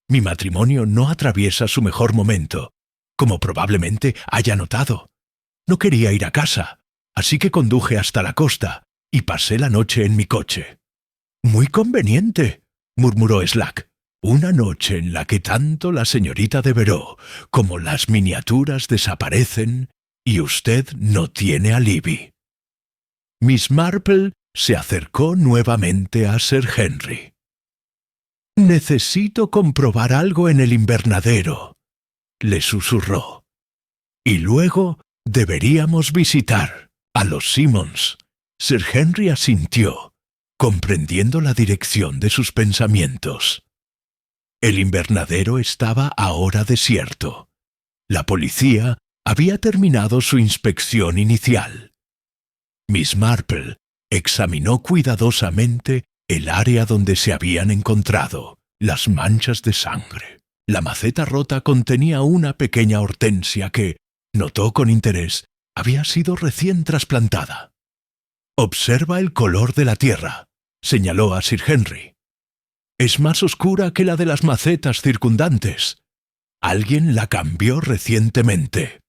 Mi matrimonio no atraviesa su mejor momento, como probablemente haya notado. No quería ir a casa, así que conduje hasta la costa y pasé la noche en mi coche. Muy conveniente, murmuró Slack. Una noche en la que tanto la señorita Devereux como las miniaturas desaparecen y usted no tiene alibi. Miss Marple se acercó nuevamente a Sir Henry. «Necesito comprobar algo en el invernadero», le susurró. «Y luego deberíamos visitar a los Simmons». Sir Henry asintió, comprendiendo la dirección de sus pensamientos. El invernadero estaba ahora desierto. La policía había terminado su inspección inicial. Miss Marple examinó cuidadosamente el área donde se habían encontrado las manchas de sangre. La maceta rota contenía una pequeña hortensia que, notó con interés, había sido recién trasplantada. «Observa el color de la tierra», señaló a Sir Henry. «Es más oscura que la de las macetas circundantes. Alguien la cambió recientemente».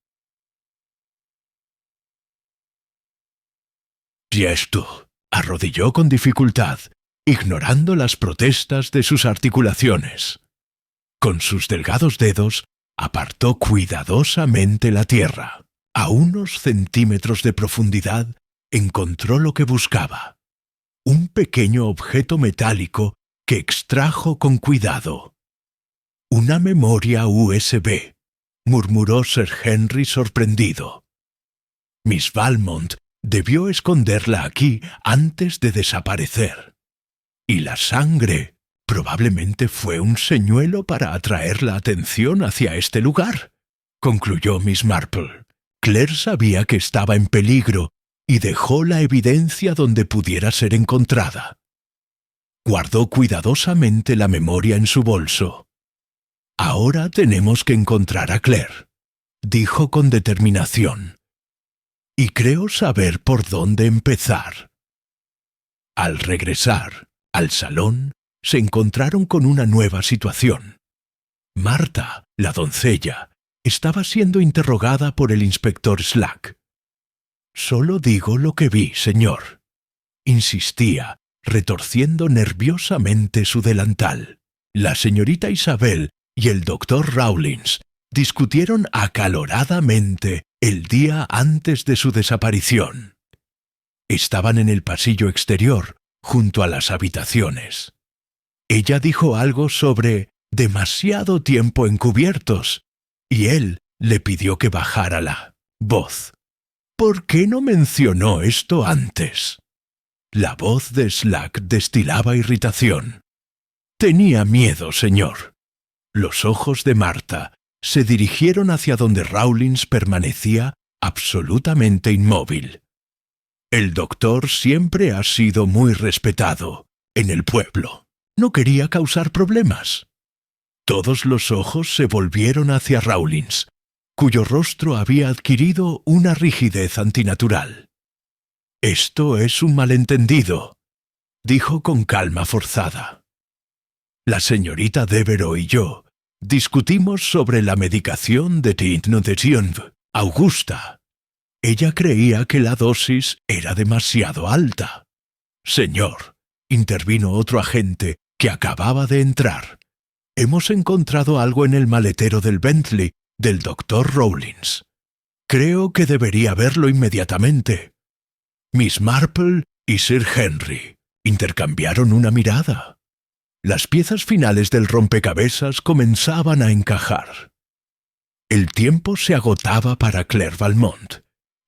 Tiesto arrodilló con dificultad, ignorando las protestas de sus articulaciones. Con sus delgados dedos apartó cuidadosamente la tierra. A unos centímetros de profundidad encontró lo que buscaba. Un pequeño objeto metálico que extrajo con cuidado. «Una memoria USB», murmuró Sir Henry sorprendido. «Miss Valmont debió esconderla aquí antes de desaparecer. Y la sangre probablemente fue un señuelo para atraer la atención hacia este lugar», concluyó Miss Marple. «Claire sabía que estaba en peligro y dejó la evidencia donde pudiera ser encontrada. Guardó cuidadosamente la memoria en su bolso. Ahora tenemos que encontrar a Claire», dijo con determinación. «Y creo saber por dónde empezar». Al regresar al salón, se encontraron con una nueva situación. Marta, la doncella, estaba siendo interrogada por el inspector Slack. «Solo digo lo que vi, señor», insistía, retorciendo nerviosamente su delantal. La señorita Isabel y el doctor Rawlins discutieron acaloradamente el día antes de su desaparición. Estaban en el pasillo exterior, junto a las habitaciones. Ella dijo algo sobre demasiado tiempo encubiertos, y él le pidió que bajara la voz. «¿Por qué no mencionó esto antes?» La voz de Slack destilaba irritación. «Tenía miedo, señor». Los ojos de Marta se dirigieron hacia donde Rawlins permanecía absolutamente inmóvil. «El doctor siempre ha sido muy respetado en el pueblo. No quería causar problemas». Todos los ojos se volvieron hacia Rawlins, cuyo rostro había adquirido una rigidez antinatural. «Esto es un malentendido», dijo con calma forzada. «La señorita Devereux y yo discutimos sobre la medicación de Tinnodetion, Augusta. Ella creía que la dosis era demasiado alta». «Señor», intervino otro agente que acababa de entrar, «hemos encontrado algo en el maletero del Bentley del doctor Rawlins. Creo que debería verlo inmediatamente». Miss Marple y Sir Henry intercambiaron una mirada. Las piezas finales del rompecabezas comenzaban a encajar. El tiempo se agotaba para Claire Valmont,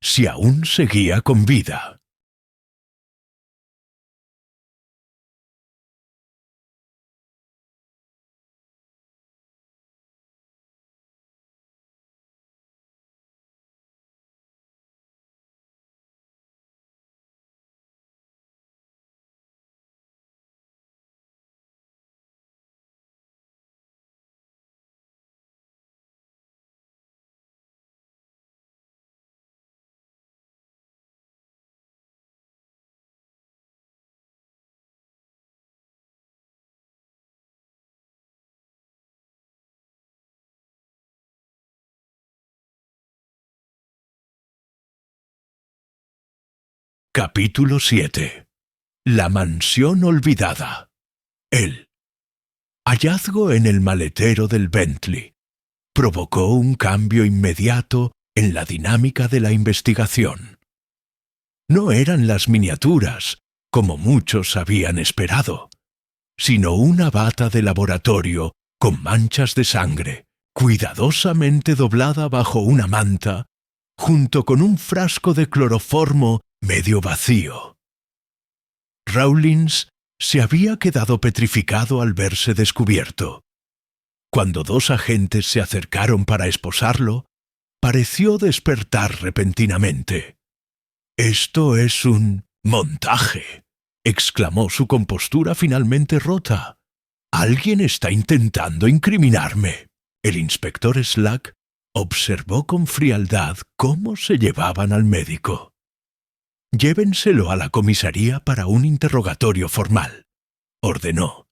si aún seguía con vida. Capítulo 7. La mansión olvidada. El hallazgo en el maletero del Bentley provocó un cambio inmediato en la dinámica de la investigación. No eran las miniaturas, como muchos habían esperado, sino una bata de laboratorio con manchas de sangre, cuidadosamente doblada bajo una manta, junto con un frasco de cloroformo medio vacío. Rawlins se había quedado petrificado al verse descubierto. Cuando dos agentes se acercaron para esposarlo, pareció despertar repentinamente. «Esto es un montaje», exclamó, su compostura finalmente rota. «Alguien está intentando incriminarme». El inspector Slack observó con frialdad cómo se llevaban al médico. «Llévenselo a la comisaría para un interrogatorio formal», ordenó,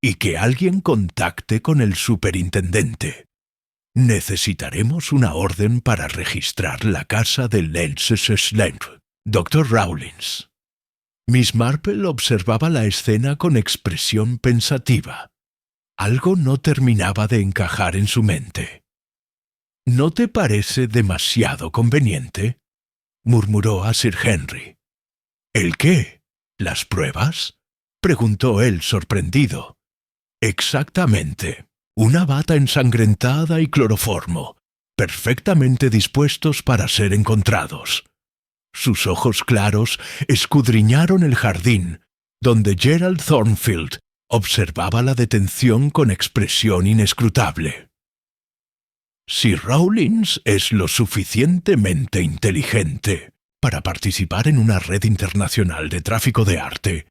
«y que alguien contacte con el superintendente. Necesitaremos una orden para registrar la casa de Leicester, Dr. Rawlins». Miss Marple observaba la escena con expresión pensativa. Algo no terminaba de encajar en su mente. «¿No te parece demasiado conveniente?», murmuró a Sir Henry. «¿El qué? ¿Las pruebas?», preguntó él sorprendido. «Exactamente. Una bata ensangrentada y cloroformo, perfectamente dispuestos para ser encontrados». Sus ojos claros escudriñaron el jardín, donde Gerald Thornfield observaba la detención con expresión inescrutable. «Si Rawlins es lo suficientemente inteligente para participar en una red internacional de tráfico de arte,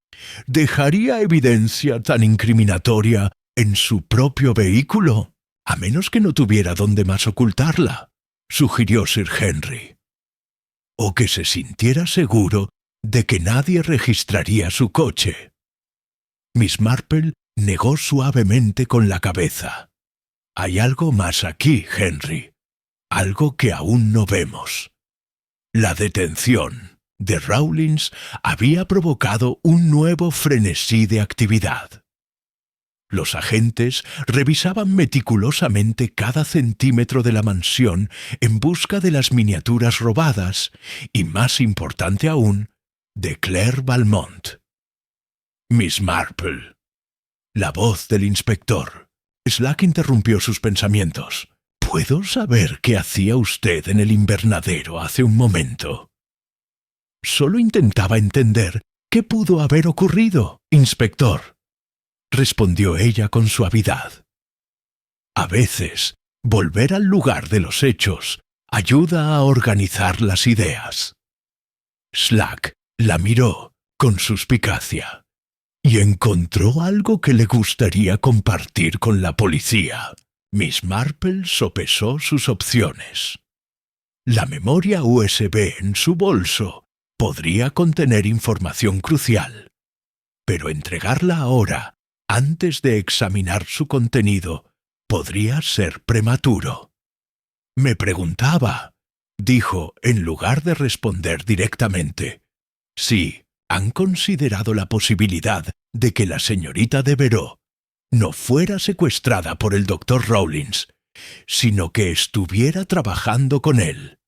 ¿dejaría evidencia tan incriminatoria en su propio vehículo? A menos que no tuviera dónde más ocultarla», sugirió Sir Henry. «O que se sintiera seguro de que nadie registraría su coche». Miss Marple negó suavemente con la cabeza. «Hay algo más aquí, Henry, algo que aún no vemos». La detención de Rawlins había provocado un nuevo frenesí de actividad. Los agentes revisaban meticulosamente cada centímetro de la mansión en busca de las miniaturas robadas y, más importante aún, de Claire Valmont. «Miss Marple». La voz del inspector. Slack interrumpió sus pensamientos. «¿Puedo saber qué hacía usted en el invernadero hace un momento?» «Solo intentaba entender qué pudo haber ocurrido, inspector», respondió ella con suavidad. «A veces, volver al lugar de los hechos ayuda a organizar las ideas». Slack la miró con suspicacia. «¿Y encontró algo que le gustaría compartir con la policía?» Miss Marple sopesó sus opciones. La memoria USB en su bolso podría contener información crucial, pero entregarla ahora, antes de examinar su contenido, podría ser prematuro. «Me preguntaba», dijo en lugar de responder directamente, «si han considerado la posibilidad de que la señorita Devereux no fuera secuestrada por el Dr. Rawlins, sino que estuviera trabajando con él».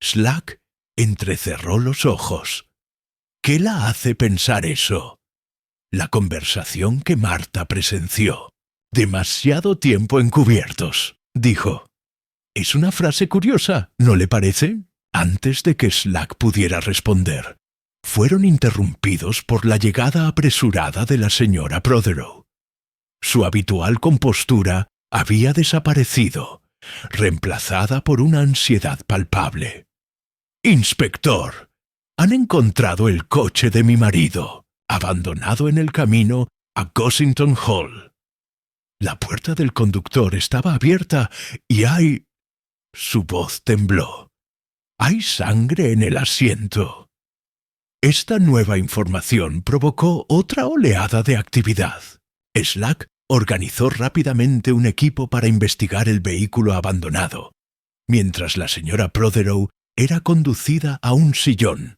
Slack entrecerró los ojos. «¿Qué la hace pensar eso?» La conversación que Marta presenció. «Demasiado tiempo encubiertos», dijo. «Es una frase curiosa, ¿no le parece?» Antes de que Slack pudiera responder, fueron interrumpidos por la llegada apresurada de la señora Protheroe. Su habitual compostura había desaparecido, reemplazada por una ansiedad palpable. «Inspector, han encontrado el coche de mi marido, abandonado en el camino a Gossington Hall. La puerta del conductor estaba abierta y hay...» Su voz tembló. «Hay sangre en el asiento». Esta nueva información provocó otra oleada de actividad. Slack organizó rápidamente un equipo para investigar el vehículo abandonado, mientras la señora Protheroe era conducida a un sillón,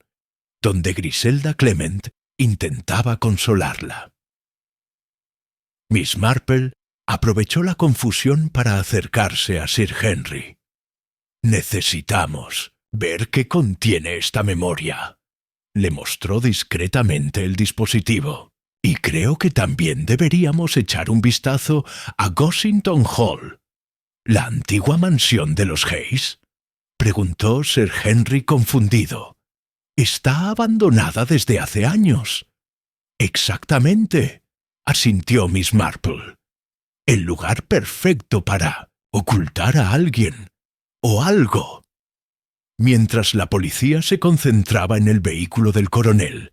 donde Griselda Clement intentaba consolarla. Miss Marple aprovechó la confusión para acercarse a Sir Henry. «Necesitamos ver qué contiene esta memoria». Le mostró discretamente el dispositivo. «Y creo que también deberíamos echar un vistazo a Gossington Hall». «¿La antigua mansión de los Hayes?», preguntó Sir Henry confundido. «Está abandonada desde hace años». «Exactamente», asintió Miss Marple. «El lugar perfecto para ocultar a alguien o algo». Mientras la policía se concentraba en el vehículo del coronel,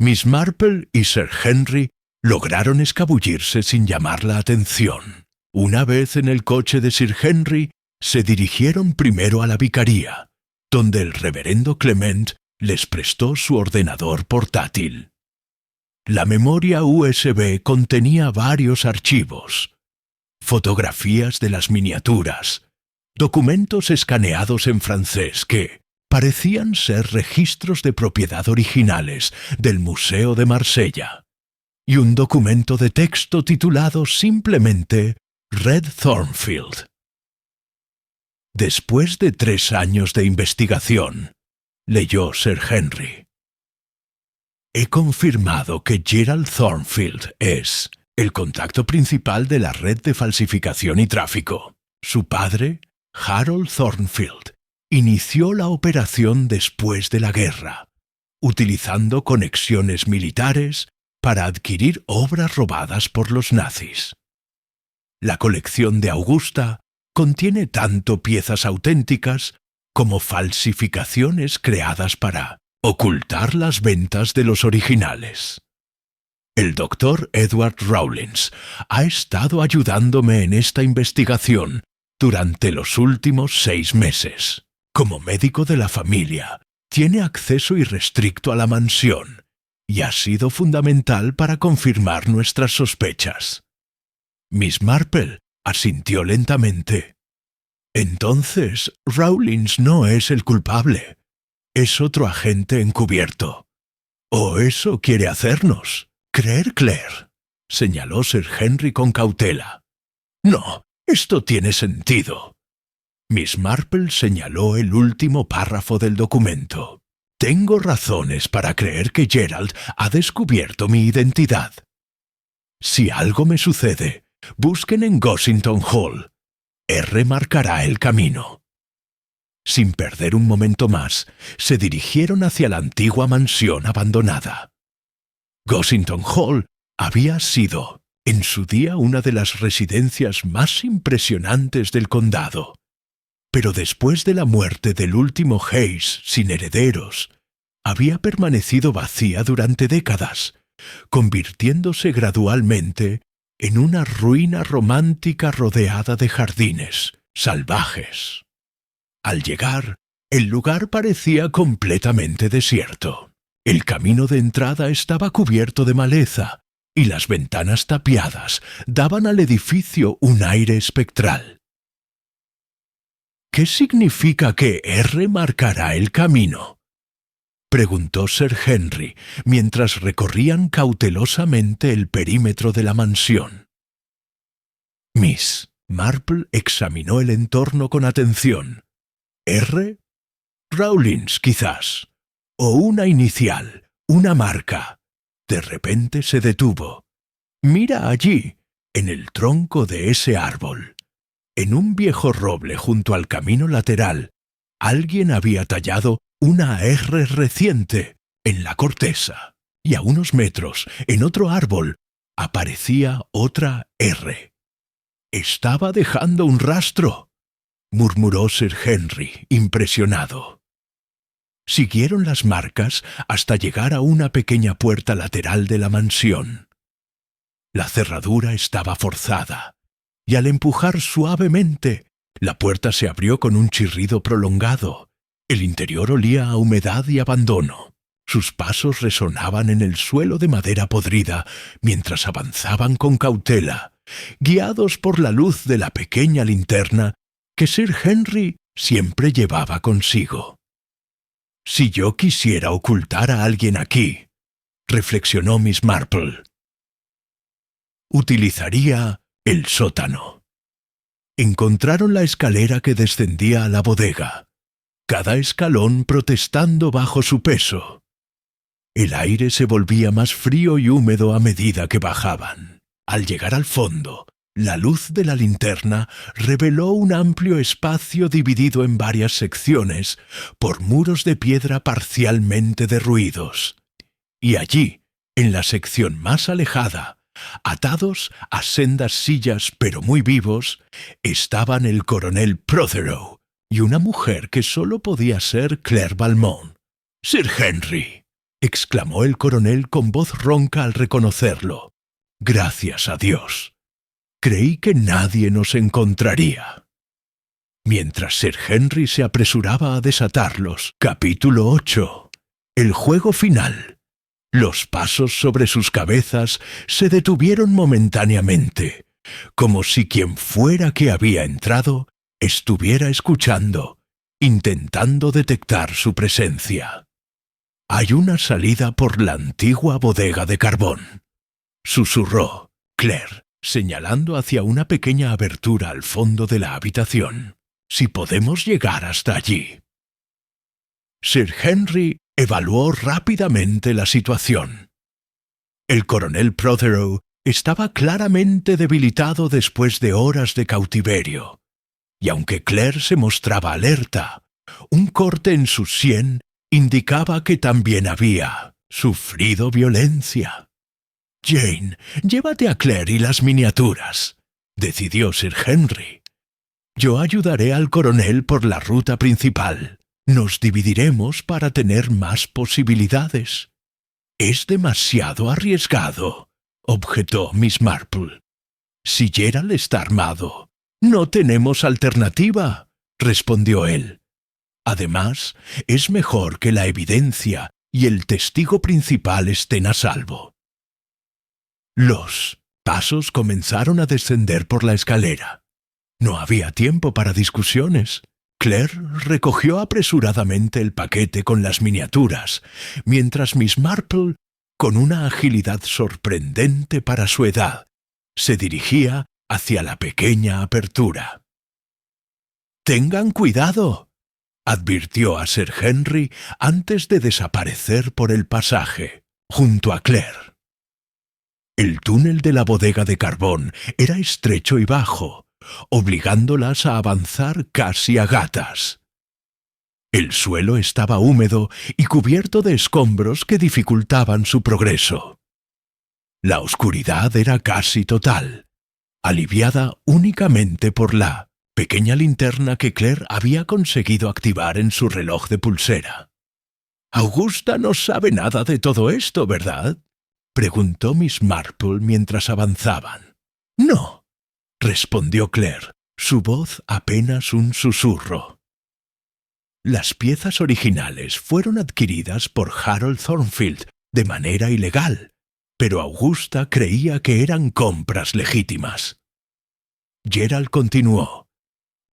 Miss Marple y Sir Henry lograron escabullirse sin llamar la atención. Una vez en el coche de Sir Henry, se dirigieron primero a la vicaría, donde el reverendo Clement les prestó su ordenador portátil. La memoria USB contenía varios archivos: fotografías de las miniaturas, documentos escaneados en francés que parecían ser registros de propiedad originales del Museo de Marsella, y un documento de texto titulado simplemente Red Thornfield. Después de 3 años de investigación, leyó Sir Henry, he confirmado que Gerald Thornfield es el contacto principal de la red de falsificación y tráfico. Su padre, Harold Thornfield, inició la operación después de la guerra, utilizando conexiones militares para adquirir obras robadas por los nazis. La colección de Augusta contiene tanto piezas auténticas como falsificaciones creadas para ocultar las ventas de los originales. El doctor Edward Rawlins ha estado ayudándome en esta investigación durante los últimos 6 meses. Como médico de la familia, tiene acceso irrestricto a la mansión y ha sido fundamental para confirmar nuestras sospechas. Miss Marple asintió lentamente. Entonces, Rawlins no es el culpable. Es otro agente encubierto. ¿O eso quiere hacernos creer Claire?, señaló Sir Henry con cautela. No, esto tiene sentido. Miss Marple señaló el último párrafo del documento. Tengo razones para creer que Gerald ha descubierto mi identidad. Si algo me sucede, busquen en Gossington Hall. R marcará el camino. Sin perder un momento más, se dirigieron hacia la antigua mansión abandonada. Gossington Hall había sido, en su día, una de las residencias más impresionantes del condado. Pero después de la muerte del último Hayes sin herederos, había permanecido vacía durante décadas, convirtiéndose gradualmente en una ruina romántica rodeada de jardines salvajes. Al llegar, el lugar parecía completamente desierto. El camino de entrada estaba cubierto de maleza y las ventanas tapiadas daban al edificio un aire espectral. ¿Qué significa que R marcará el camino?, preguntó Sir Henry mientras recorrían cautelosamente el perímetro de la mansión. Miss Marple examinó el entorno con atención. ¿R? Rawlins, quizás. O una inicial, una marca. De repente se detuvo. Mira allí, en el tronco de ese árbol. En un viejo roble junto al camino lateral, alguien había tallado una R reciente en la corteza, y a unos metros, en otro árbol, aparecía otra R. «Estaba dejando un rastro», murmuró Sir Henry, impresionado. Siguieron las marcas hasta llegar a una pequeña puerta lateral de la mansión. La cerradura estaba forzada, y al empujar suavemente, la puerta se abrió con un chirrido prolongado. El interior olía a humedad y abandono. Sus pasos resonaban en el suelo de madera podrida mientras avanzaban con cautela, guiados por la luz de la pequeña linterna que Sir Henry siempre llevaba consigo. Si yo quisiera ocultar a alguien aquí, reflexionó Miss Marple, utilizaría el sótano. Encontraron la escalera que descendía a la bodega, cada escalón protestando bajo su peso. El aire se volvía más frío y húmedo a medida que bajaban. Al llegar al fondo, la luz de la linterna reveló un amplio espacio dividido en varias secciones por muros de piedra parcialmente derruidos. Y allí, en la sección más alejada, atados a sendas sillas pero muy vivos, estaban el coronel Prothero y una mujer que sólo podía ser Claire Valmont. «Sir Henry», exclamó el coronel con voz ronca al reconocerlo. «Gracias a Dios. Creí que nadie nos encontraría». Mientras Sir Henry se apresuraba a desatarlos, capítulo 8. El juego final. Los pasos sobre sus cabezas se detuvieron momentáneamente, como si quien fuera que había entrado estuviera escuchando, intentando detectar su presencia. «Hay una salida por la antigua bodega de carbón», susurró Claire, señalando hacia una pequeña abertura al fondo de la habitación. «Si podemos llegar hasta allí». Sir Henry evaluó rápidamente la situación. El coronel Prothero estaba claramente debilitado después de horas de cautiverio, y aunque Claire se mostraba alerta, un corte en su sien indicaba que también había sufrido violencia. «Jane, llévate a Claire y las miniaturas», decidió Sir Henry. «Yo ayudaré al coronel por la ruta principal. Nos dividiremos para tener más posibilidades». «Es demasiado arriesgado», objetó Miss Marple. «Si Gerald está armado, no tenemos alternativa», respondió él. «Además, es mejor que la evidencia y el testigo principal estén a salvo». Los pasos comenzaron a descender por la escalera. No había tiempo para discusiones. Claire recogió apresuradamente el paquete con las miniaturas, mientras Miss Marple, con una agilidad sorprendente para su edad, se dirigía hacia la pequeña apertura. «Tengan cuidado», advirtió a Sir Henry antes de desaparecer por el pasaje, junto a Claire. El túnel de la bodega de carbón era estrecho y bajo, obligándolas a avanzar casi a gatas. El suelo estaba húmedo y cubierto de escombros que dificultaban su progreso. La oscuridad era casi total, aliviada únicamente por la pequeña linterna que Claire había conseguido activar en su reloj de pulsera. «Augusta no sabe nada de todo esto, ¿verdad?», preguntó Miss Marple mientras avanzaban. «No», respondió Claire, su voz apenas un susurro. Las piezas originales fueron adquiridas por Harold Thornfield de manera ilegal, pero Augusta creía que eran compras legítimas. Gerald continuó.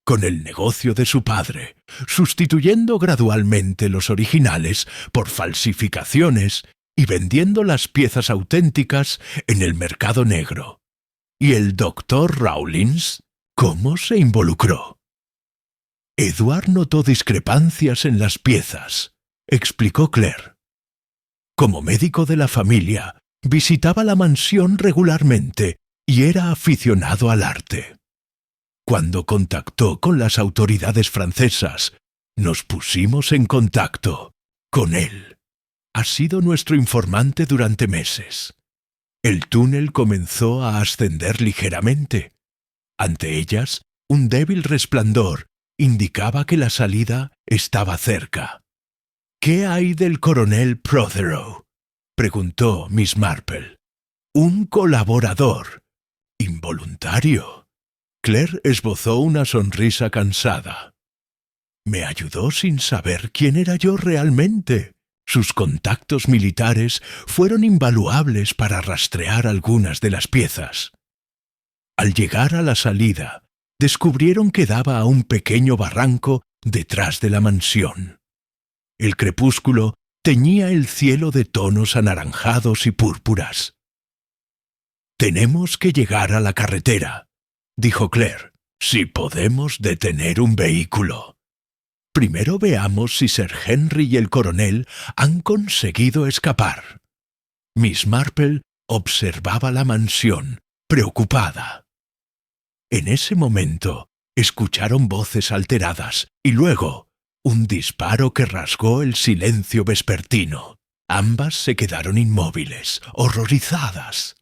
Con el negocio de su padre, sustituyendo gradualmente los originales por falsificaciones y vendiendo las piezas auténticas en el mercado negro. ¿Y el doctor Rawlins cómo se involucró? Edward notó discrepancias en las piezas, explicó Claire. Como médico de la familia, visitaba la mansión regularmente y era aficionado al arte. Cuando contactó con las autoridades francesas, nos pusimos en contacto con él. Ha sido nuestro informante durante meses. El túnel comenzó a ascender ligeramente. Ante ellas, un débil resplandor indicaba que la salida estaba cerca. «¿Qué hay del coronel Prothero?», preguntó Miss Marple. «Un colaborador. Involuntario». Claire esbozó una sonrisa cansada. «Me ayudó sin saber quién era yo realmente. Sus contactos militares fueron invaluables para rastrear algunas de las piezas. Al llegar a la salida, descubrieron que daba a un pequeño barranco detrás de la mansión. El crepúsculo teñía el cielo de tonos anaranjados y púrpuras. «Tenemos que llegar a la carretera», dijo Claire, «si podemos detener un vehículo. Primero veamos si Sir Henry y el coronel han conseguido escapar». Miss Marple observaba la mansión, preocupada. En ese momento escucharon voces alteradas y luego un disparo que rasgó el silencio vespertino. Ambas se quedaron inmóviles, horrorizadas.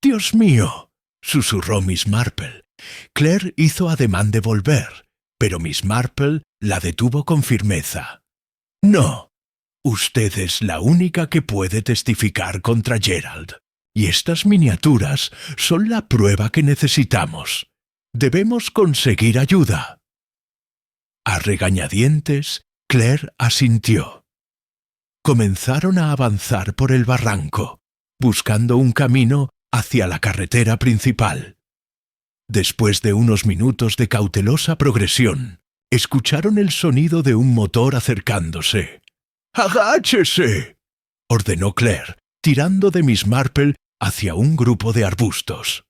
«¡Dios mío!», susurró Miss Marple. Claire hizo ademán de volver, pero Miss Marple la detuvo con firmeza. «No, usted es la única que puede testificar contra Gerald, y estas miniaturas son la prueba que necesitamos. Debemos conseguir ayuda». A regañadientes, Claire asintió. Comenzaron a avanzar por el barranco, buscando un camino hacia la carretera principal. Después de unos minutos de cautelosa progresión, escucharon el sonido de un motor acercándose. «¡Agáchese!», ordenó Claire, tirando de Miss Marple hacia un grupo de arbustos.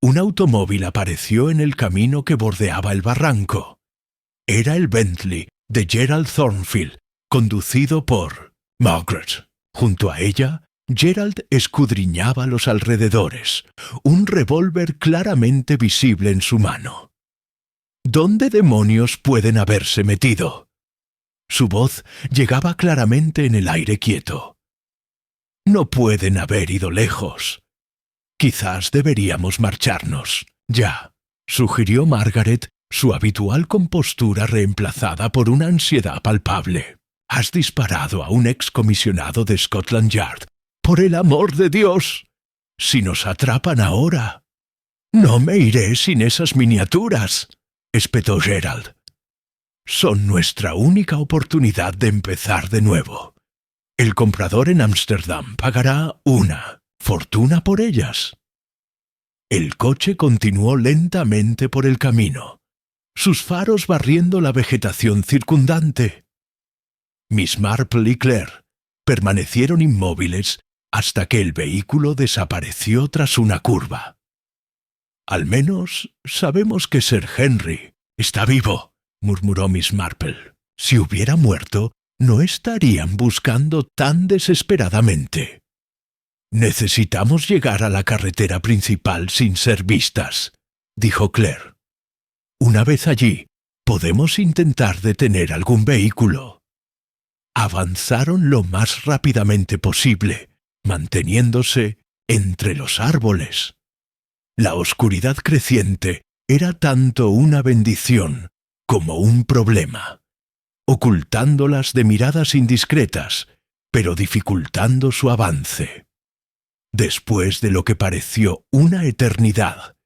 Un automóvil apareció en el camino que bordeaba el barranco. Era el Bentley de Gerald Thornfield, conducido por Margaret. Junto a ella, Gerald escudriñaba los alrededores, un revólver claramente visible en su mano. «¿Dónde demonios pueden haberse metido?». Su voz llegaba claramente en el aire quieto. «No pueden haber ido lejos. Quizás deberíamos marcharnos, ya», sugirió Margaret, su habitual compostura reemplazada por una ansiedad palpable. «Has disparado a un excomisionado de Scotland Yard. ¡Por el amor de Dios! Si nos atrapan ahora». «No me iré sin esas miniaturas», espetó Gerald. «Son nuestra única oportunidad de empezar de nuevo. El comprador en Ámsterdam pagará una fortuna por ellas». El coche continuó lentamente por el camino, sus faros barriendo la vegetación circundante. Miss Marple y Claire permanecieron inmóviles hasta que el vehículo desapareció tras una curva. «Al menos sabemos que Sir Henry está vivo», murmuró Miss Marple. «Si hubiera muerto, no estarían buscando tan desesperadamente». «Necesitamos llegar a la carretera principal sin ser vistas», dijo Claire. «Una vez allí, podemos intentar detener algún vehículo». Avanzaron lo más rápidamente posible, manteniéndose entre los árboles. La oscuridad creciente era tanto una bendición como un problema, ocultándolas de miradas indiscretas, pero dificultando su avance. Después de lo que pareció una eternidad,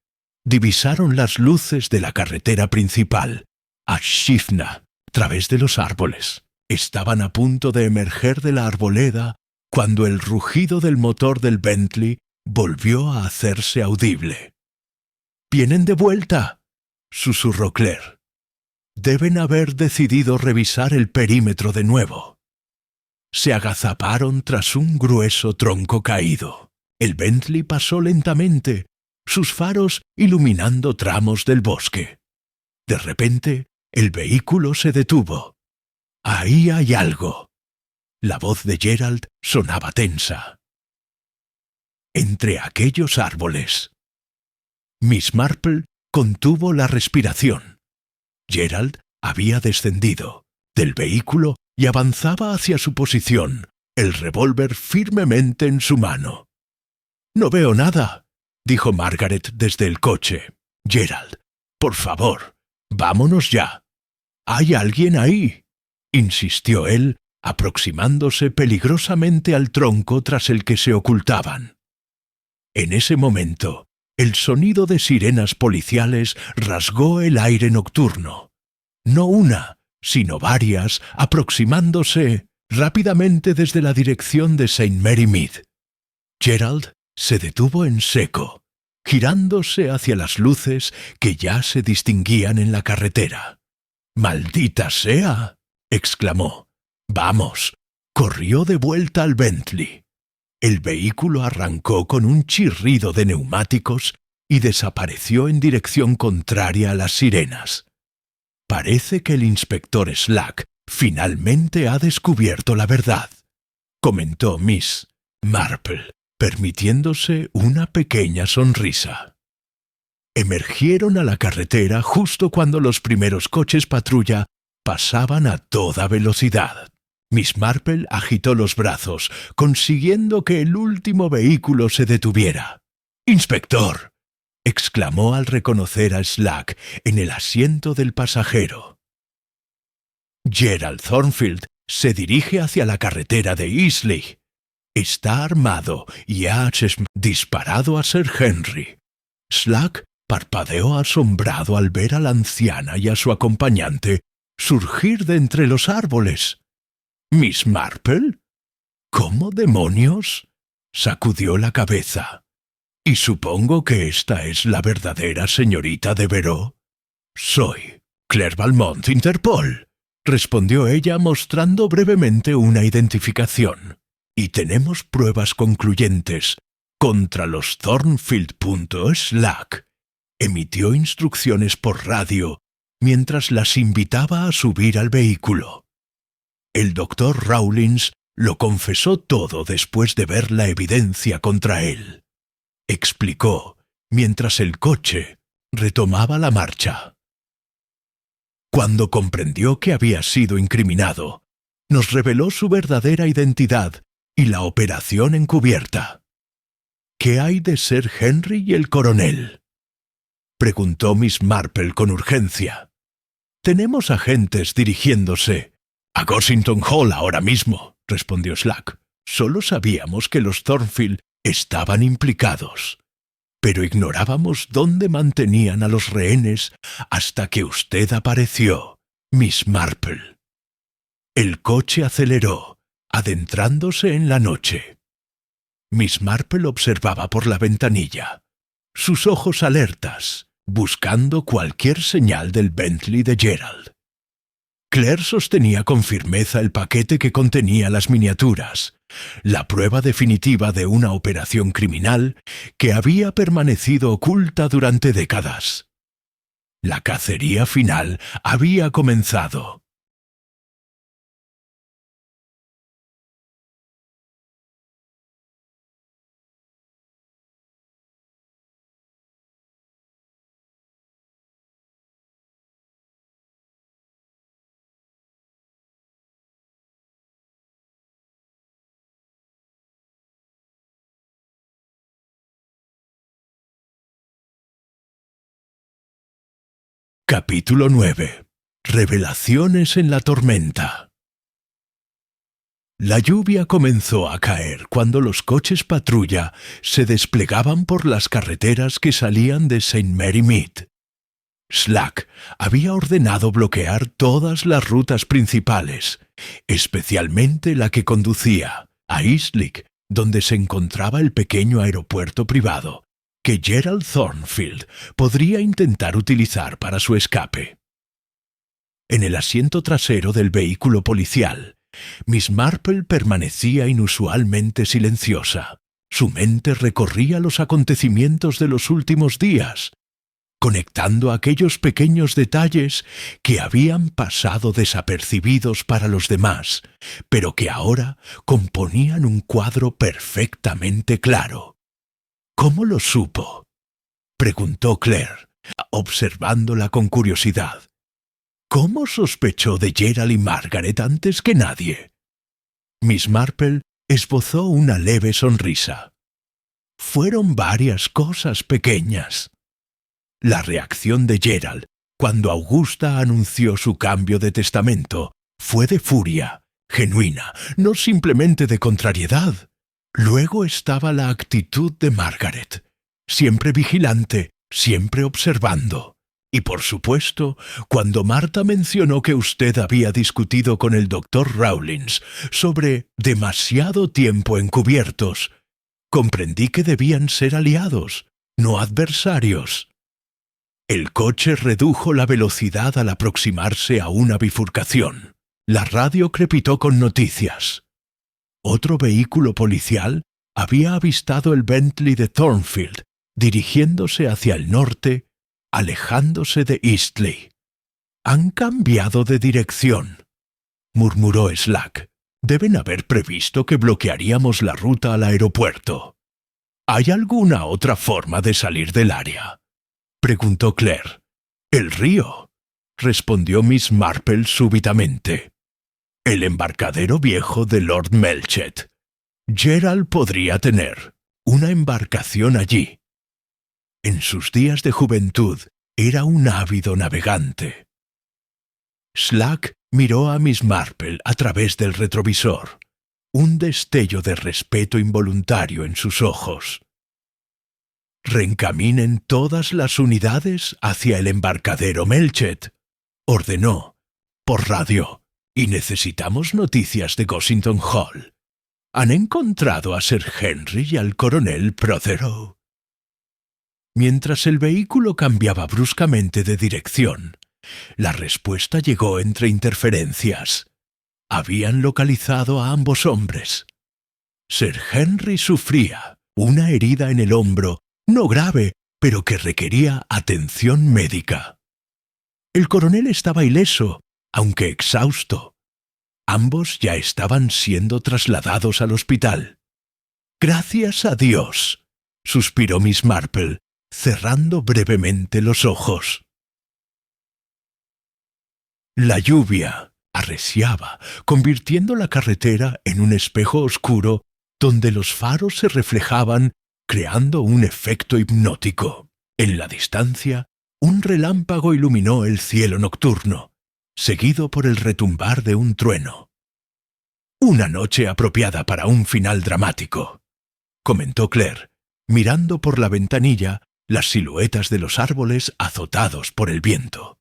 divisaron las luces de la carretera principal, a Shifna, a través de los árboles. Estaban a punto de emerger de la arboleda cuando el rugido del motor del Bentley volvió a hacerse audible. «¡Vienen de vuelta!», susurró Claire. «Deben haber decidido revisar el perímetro de nuevo». Se agazaparon tras un grueso tronco caído. El Bentley pasó lentamente, sus faros iluminando tramos del bosque. De repente, el vehículo se detuvo. «Ahí hay algo». La voz de Gerald sonaba tensa. «Entre aquellos árboles». Miss Marple contuvo la respiración. Gerald había descendido del vehículo y avanzaba hacia su posición, el revólver firmemente en su mano. «No veo nada», dijo Margaret desde el coche. «Gerald, por favor, vámonos ya». «Hay alguien ahí», insistió él, aproximándose peligrosamente al tronco tras el que se ocultaban. En ese momento, el sonido de sirenas policiales rasgó el aire nocturno. No una, sino varias, aproximándose rápidamente desde la dirección de St. Mary Mead. Gerald se detuvo en seco, girándose hacia las luces que ya se distinguían en la carretera. «¡Maldita sea!», exclamó. «Vamos». Corrió de vuelta al Bentley. El vehículo arrancó con un chirrido de neumáticos y desapareció en dirección contraria a las sirenas. «Parece que el inspector Slack finalmente ha descubierto la verdad», comentó Miss Marple, permitiéndose una pequeña sonrisa. Emergieron a la carretera justo cuando los primeros coches patrulla pasaban a toda velocidad. Miss Marple agitó los brazos, consiguiendo que el último vehículo se detuviera. «¡Inspector!», exclamó al reconocer a Slack en el asiento del pasajero. «Gerald Thornfield se dirige hacia la carretera de Eastleigh. Está armado y ha disparado a Sir Henry». Slack parpadeó asombrado al ver a la anciana y a su acompañante surgir de entre los árboles. «¿Miss Marple? ¿Cómo demonios?», sacudió la cabeza. «Y supongo que esta es la verdadera señorita Devereux». «Soy Claire Valmont, Interpol», respondió ella mostrando brevemente una identificación. «Y tenemos pruebas concluyentes contra los Thornfield. Slack». Emitió instrucciones por radio mientras las invitaba a subir al vehículo. El doctor Rawlins lo confesó todo después de ver la evidencia contra él, explicó, mientras el coche retomaba la marcha. Cuando comprendió que había sido incriminado, nos reveló su verdadera identidad y la operación encubierta. «¿Qué hay de Sir Henry y el coronel?», preguntó Miss Marple con urgencia. «Tenemos agentes dirigiéndose a Gossington Hall ahora mismo», respondió Slack. «Solo sabíamos que los Thornfield estaban implicados, pero ignorábamos dónde mantenían a los rehenes hasta que usted apareció, Miss Marple». El coche aceleró, adentrándose en la noche. Miss Marple observaba por la ventanilla, sus ojos alertas, buscando cualquier señal del Bentley de Gerald. Claire sostenía con firmeza el paquete que contenía las miniaturas, la prueba definitiva de una operación criminal que había permanecido oculta durante décadas. La cacería final había comenzado. Capítulo 9. Revelaciones en la tormenta. La lluvia comenzó a caer cuando los coches patrulla se desplegaban por las carreteras que salían de St. Mary Mead. Slack había ordenado bloquear todas las rutas principales, especialmente la que conducía a Eastleigh, donde se encontraba el pequeño aeropuerto privado que Gerald Thornfield podría intentar utilizar para su escape. En el asiento trasero del vehículo policial, Miss Marple permanecía inusualmente silenciosa. Su mente recorría los acontecimientos de los últimos días, conectando aquellos pequeños detalles que habían pasado desapercibidos para los demás, pero que ahora componían un cuadro perfectamente claro. «¿Cómo lo supo?», preguntó Claire, observándola con curiosidad. «¿Cómo sospechó de Gerald y Margaret antes que nadie?». Miss Marple esbozó una leve sonrisa. «Fueron varias cosas pequeñas». La reacción de Gerald, cuando Augusta anunció su cambio de testamento, fue de furia, genuina, no simplemente de contrariedad. Luego estaba la actitud de Margaret, siempre vigilante, siempre observando. Y por supuesto, cuando Marta mencionó que usted había discutido con el doctor Rawlins sobre demasiado tiempo encubiertos, comprendí que debían ser aliados, no adversarios. El coche redujo la velocidad al aproximarse a una bifurcación. La radio crepitó con noticias. Otro vehículo policial había avistado el Bentley de Thornfield, dirigiéndose hacia el norte, alejándose de Eastleigh. «Han cambiado de dirección», murmuró Slack. «Deben haber previsto que bloquearíamos la ruta al aeropuerto». «¿Hay alguna otra forma de salir del área?», preguntó Claire. «El río», respondió Miss Marple súbitamente. «El embarcadero viejo de Lord Melchet. Gerald podría tener una embarcación allí». En sus días de juventud era un ávido navegante. Slack miró a Miss Marple a través del retrovisor, un destello de respeto involuntario en sus ojos. «Reencaminen todas las unidades hacia el embarcadero Melchet», ordenó, por radio, «y necesitamos noticias de Gossington Hall. ¿Han encontrado a Sir Henry y al coronel Prothero?» Mientras el vehículo cambiaba bruscamente de dirección, la respuesta llegó entre interferencias. Habían localizado a ambos hombres. Sir Henry sufría una herida en el hombro, no grave, pero que requería atención médica. El coronel estaba ileso, aunque exhausto. Ambos ya estaban siendo trasladados al hospital. «Gracias a Dios», suspiró Miss Marple, cerrando brevemente los ojos. La lluvia arreciaba, convirtiendo la carretera en un espejo oscuro donde los faros se reflejaban, creando un efecto hipnótico. En la distancia, un relámpago iluminó el cielo nocturno, seguido por el retumbar de un trueno. «Una noche apropiada para un final dramático», comentó Claire, mirando por la ventanilla las siluetas de los árboles azotados por el viento.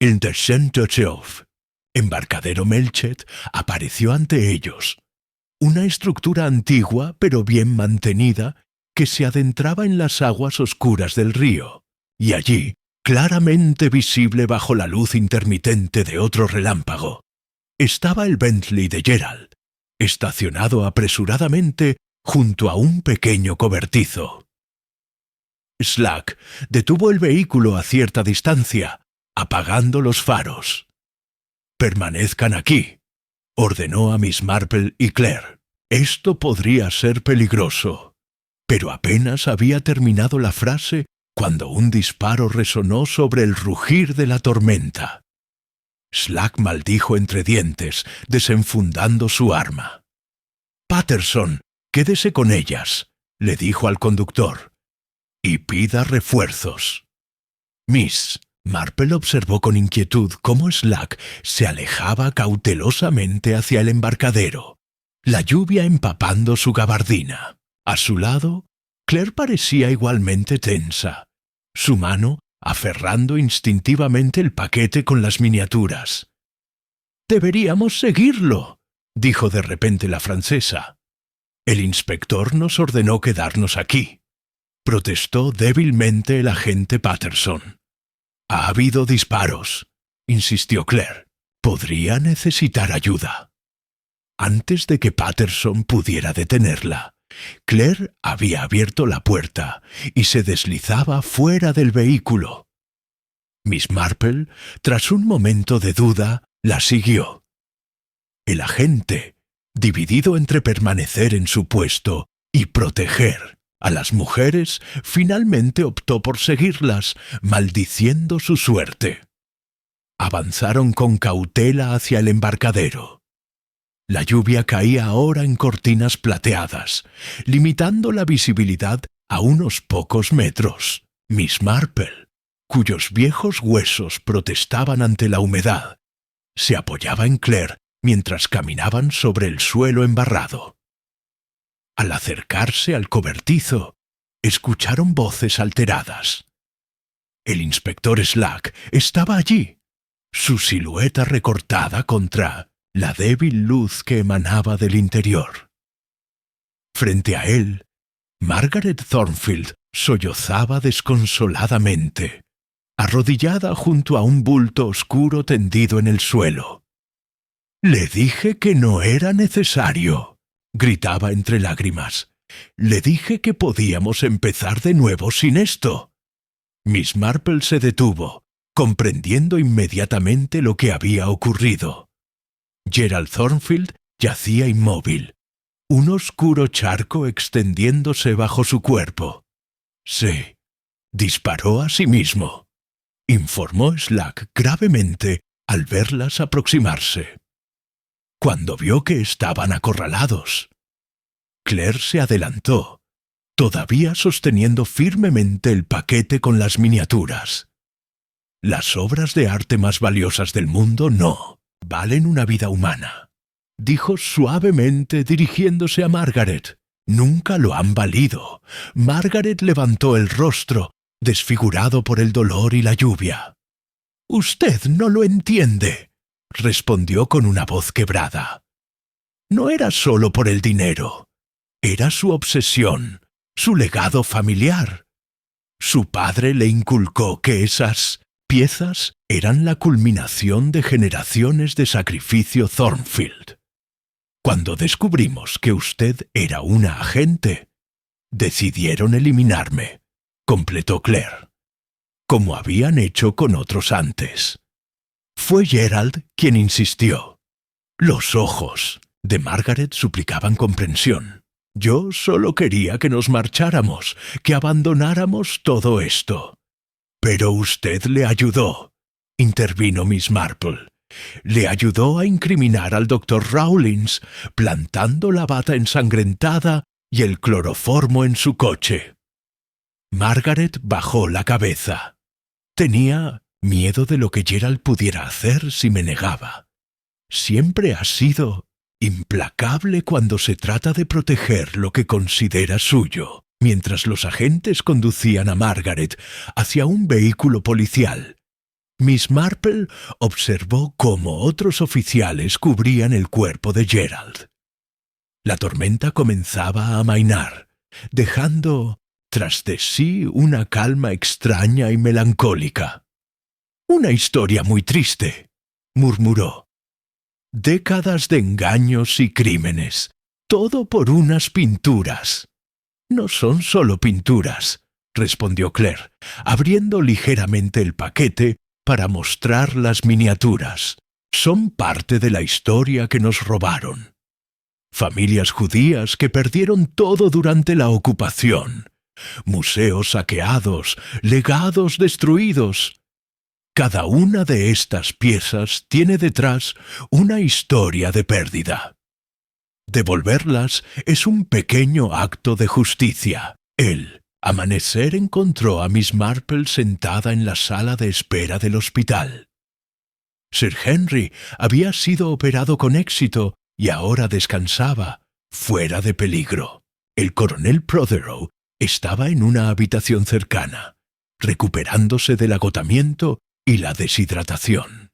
El de Saint-Ochof, embarcadero Melchet, apareció ante ellos. Una estructura antigua pero bien mantenida que se adentraba en las aguas oscuras del río, y allí, claramente visible bajo la luz intermitente de otro relámpago, estaba el Bentley de Gerald, estacionado apresuradamente junto a un pequeño cobertizo. Slack detuvo el vehículo a cierta distancia, apagando los faros. «Permanezcan aquí», ordenó a Miss Marple y Claire. Esto podría ser peligroso. Pero apenas había terminado la frase cuando un disparo resonó sobre el rugir de la tormenta. Slack maldijo entre dientes, desenfundando su arma. «Patterson, quédese con ellas», le dijo al conductor, «y pida refuerzos». Miss Marple observó con inquietud cómo Slack se alejaba cautelosamente hacia el embarcadero, la lluvia empapando su gabardina. A su lado, Claire parecía igualmente tensa, su mano aferrando instintivamente el paquete con las miniaturas. «Deberíamos seguirlo», dijo de repente la francesa. «El inspector nos ordenó quedarnos aquí», protestó débilmente el agente Patterson. «Ha habido disparos», insistió Claire. «Podría necesitar ayuda». Antes de que Patterson pudiera detenerla, Claire había abierto la puerta y se deslizaba fuera del vehículo. Miss Marple, tras un momento de duda, la siguió. El agente, dividido entre permanecer en su puesto y proteger a las mujeres, finalmente optó por seguirlas, maldiciendo su suerte. Avanzaron con cautela hacia el embarcadero. La lluvia caía ahora en cortinas plateadas, limitando la visibilidad a unos pocos metros. Miss Marple, cuyos viejos huesos protestaban ante la humedad, se apoyaba en Claire mientras caminaban sobre el suelo embarrado. Al acercarse al cobertizo, escucharon voces alteradas. El inspector Slack estaba allí, su silueta recortada contra la débil luz que emanaba del interior. Frente a él, Margaret Thornfield sollozaba desconsoladamente, arrodillada junto a un bulto oscuro tendido en el suelo. «Le dije que no era necesario», gritaba entre lágrimas. «Le dije que podíamos empezar de nuevo sin esto». Miss Marple se detuvo, comprendiendo inmediatamente lo que había ocurrido. Gerald Thornfield yacía inmóvil, un oscuro charco extendiéndose bajo su cuerpo. «Se disparó a sí mismo», informó Slack gravemente al verlas aproximarse. Cuando vio que estaban acorralados, Claire se adelantó, todavía sosteniendo firmemente el paquete con las miniaturas. «Las obras de arte más valiosas del mundo no valen una vida humana», dijo suavemente dirigiéndose a Margaret. «Nunca lo han valido». Margaret levantó el rostro, desfigurado por el dolor y la lluvia. «Usted no lo entiende», respondió con una voz quebrada. «No era solo por el dinero. Era su obsesión, su legado familiar. Su padre le inculcó que esas piezas eran la culminación de generaciones de sacrificio Thornfield. Cuando descubrimos que usted era una agente, decidieron eliminarme», completó Claire, como habían hecho con otros antes. Fue Gerald quien insistió. Los ojos de Margaret suplicaban comprensión. «Yo solo quería que nos marcháramos, que abandonáramos todo esto». «Pero usted le ayudó», intervino Miss Marple. «Le ayudó a incriminar al Dr. Rawlins, plantando la bata ensangrentada y el cloroformo en su coche». Margaret bajó la cabeza. Tenía miedo de lo que Gerald pudiera hacer si me negaba. Siempre ha sido implacable cuando se trata de proteger lo que considera suyo. Mientras los agentes conducían a Margaret hacia un vehículo policial, Miss Marple observó cómo otros oficiales cubrían el cuerpo de Gerald. La tormenta comenzaba a amainar, dejando tras de sí una calma extraña y melancólica. «Una historia muy triste», murmuró. «Décadas de engaños y crímenes, todo por unas pinturas». «No son solo pinturas», respondió Claire, abriendo ligeramente el paquete para mostrar las miniaturas. «Son parte de la historia que nos robaron. Familias judías que perdieron todo durante la ocupación, museos saqueados, legados destruidos. Cada una de estas piezas tiene detrás una historia de pérdida. Devolverlas es un pequeño acto de justicia». El amanecer encontró a Miss Marple sentada en la sala de espera del hospital. Sir Henry había sido operado con éxito y ahora descansaba, fuera de peligro. El coronel Prothero estaba en una habitación cercana, recuperándose del agotamiento y la deshidratación.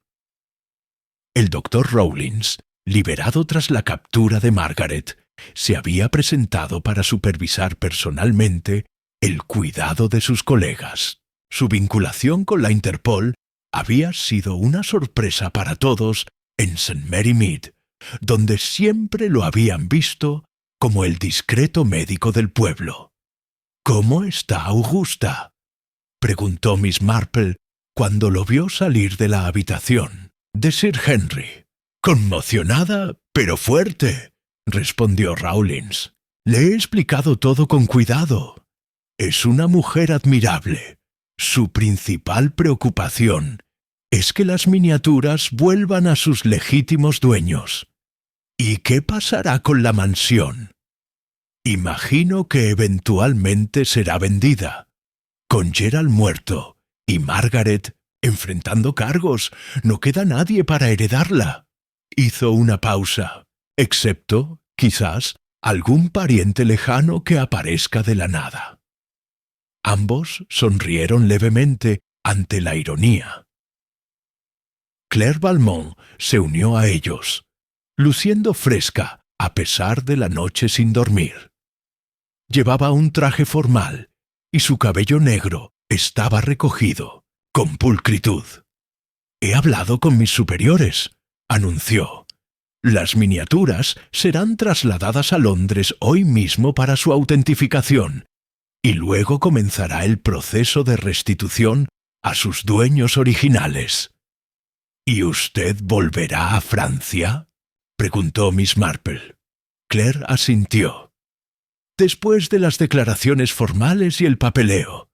El Dr. Rawlins, liberado tras la captura de Margaret, se había presentado para supervisar personalmente el cuidado de sus colegas. Su vinculación con la Interpol había sido una sorpresa para todos en St. Mary Mead, donde siempre lo habían visto como el discreto médico del pueblo. «¿Cómo está Augusta?», preguntó Miss Marple cuando lo vio salir de la habitación de Sir Henry. «Conmocionada, pero fuerte», respondió Rawlins. «Le he explicado todo con cuidado. Es una mujer admirable. Su principal preocupación es que las miniaturas vuelvan a sus legítimos dueños. ¿Y qué pasará con la mansión? Imagino que eventualmente será vendida. Con Gerald muerto y Margaret enfrentando cargos, no queda nadie para heredarla». Hizo una pausa, excepto, quizás, algún pariente lejano que aparezca de la nada. Ambos sonrieron levemente ante la ironía. Claire Valmont se unió a ellos, luciendo fresca a pesar de la noche sin dormir. Llevaba un traje formal y su cabello negro estaba recogido, con pulcritud. «He hablado con mis superiores», anunció. «Las miniaturas serán trasladadas a Londres hoy mismo para su autentificación, y luego comenzará el proceso de restitución a sus dueños originales». «¿Y usted volverá a Francia?», preguntó Miss Marple. Claire asintió. «Después de las declaraciones formales y el papeleo.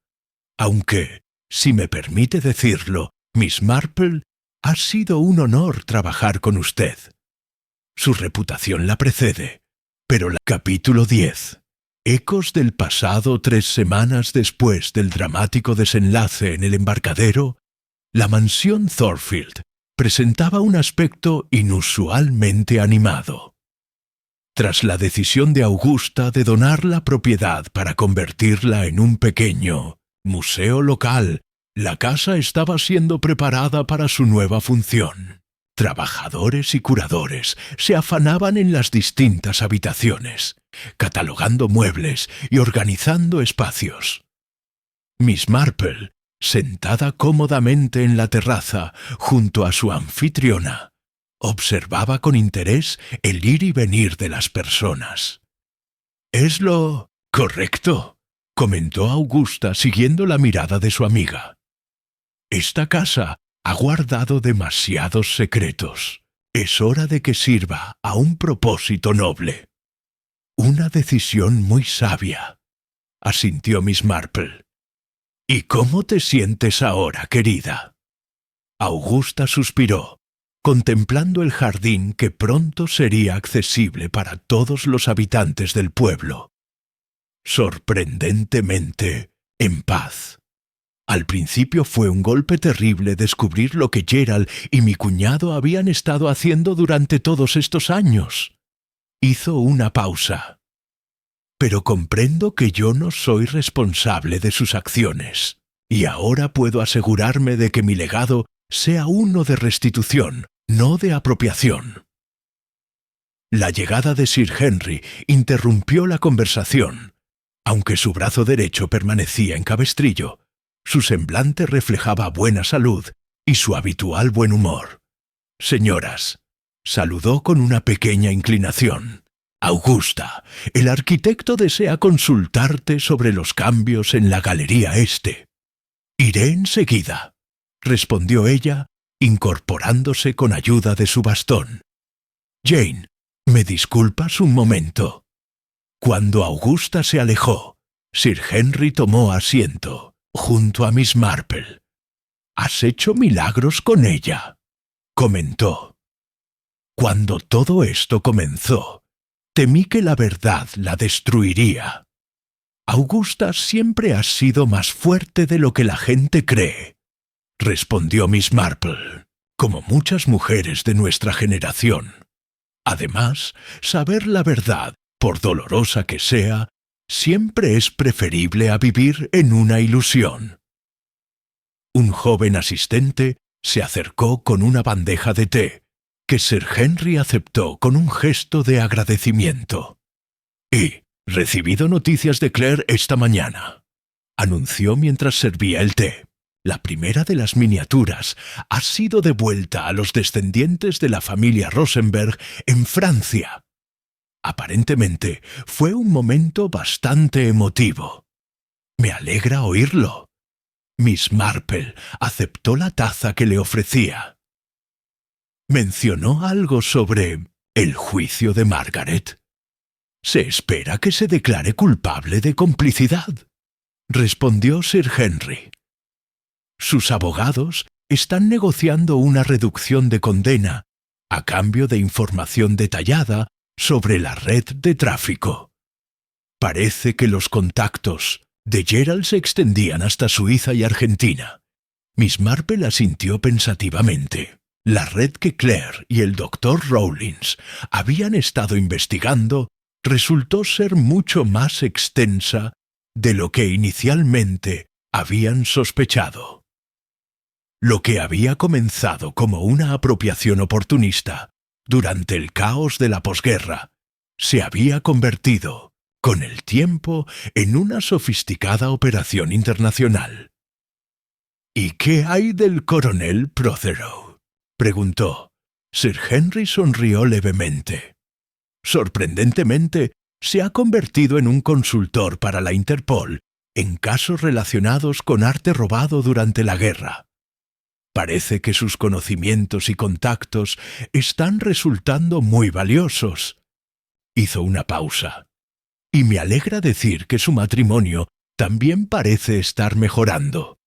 Aunque, si me permite decirlo, Miss Marple, ha sido un honor trabajar con usted. Su reputación la precede, pero Capítulo 10. Ecos del pasado 3 semanas después del dramático desenlace en el embarcadero, la mansión Thornfield presentaba un aspecto inusualmente animado. Tras la decisión de Augusta de donar la propiedad para convertirla en un pequeño museo local, la casa estaba siendo preparada para su nueva función. Trabajadores y curadores se afanaban en las distintas habitaciones, catalogando muebles y organizando espacios. Miss Marple, sentada cómodamente en la terraza junto a su anfitriona, observaba con interés el ir y venir de las personas. «Es lo correcto», comentó Augusta siguiendo la mirada de su amiga. «Esta casa ha guardado demasiados secretos. Es hora de que sirva a un propósito noble». «Una decisión muy sabia», asintió Miss Marple. «¿Y cómo te sientes ahora, querida?». Augusta suspiró, contemplando el jardín que pronto sería accesible para todos los habitantes del pueblo. «Sorprendentemente en paz». Al principio fue un golpe terrible descubrir lo que Gerald y mi cuñado habían estado haciendo durante todos estos años. Hizo una pausa. «Pero comprendo que yo no soy responsable de sus acciones, y ahora puedo asegurarme de que mi legado sea uno de restitución, no de apropiación». La llegada de Sir Henry interrumpió la conversación. Aunque su brazo derecho permanecía en cabestrillo, su semblante reflejaba buena salud y su habitual buen humor. «Señoras», saludó con una pequeña inclinación. «Augusta, el arquitecto desea consultarte sobre los cambios en la galería este». «Iré enseguida», respondió ella, incorporándose con ayuda de su bastón. «Jane, ¿me disculpas un momento?». Cuando Augusta se alejó, Sir Henry tomó asiento junto a Miss Marple. «Has hecho milagros con ella», comentó. «Cuando todo esto comenzó, temí que la verdad la destruiría. Augusta siempre ha sido más fuerte de lo que la gente cree», respondió Miss Marple, «como muchas mujeres de nuestra generación. Además, saber la verdad, por dolorosa que sea, siempre es preferible a vivir en una ilusión». Un joven asistente se acercó con una bandeja de té, que Sir Henry aceptó con un gesto de agradecimiento. «He recibido noticias de Claire esta mañana», anunció mientras servía el té. «La primera de las miniaturas ha sido devuelta a los descendientes de la familia Rosenberg en Francia. Aparentemente fue un momento bastante emotivo. Me alegra oírlo». Miss Marple aceptó la taza que le ofrecía. «¿Mencionó algo sobre el juicio de Margaret?». «Se espera que se declare culpable de complicidad», respondió Sir Henry. «Sus abogados están negociando una reducción de condena a cambio de información detallada sobre la red de tráfico. Parece que los contactos de Gerald se extendían hasta Suiza y Argentina». Miss Marple asintió pensativamente. La red que Claire y el Dr. Rawlins habían estado investigando resultó ser mucho más extensa de lo que inicialmente habían sospechado. Lo que había comenzado como una apropiación oportunista durante el caos de la posguerra se había convertido, con el tiempo, en una sofisticada operación internacional. ¿Y qué hay del coronel Prothero?, preguntó. Sir Henry sonrió levemente. Sorprendentemente, se ha convertido en un consultor para la Interpol en casos relacionados con arte robado durante la guerra. Parece que sus conocimientos y contactos están resultando muy valiosos. Hizo una pausa. Y me alegra decir que su matrimonio también parece estar mejorando.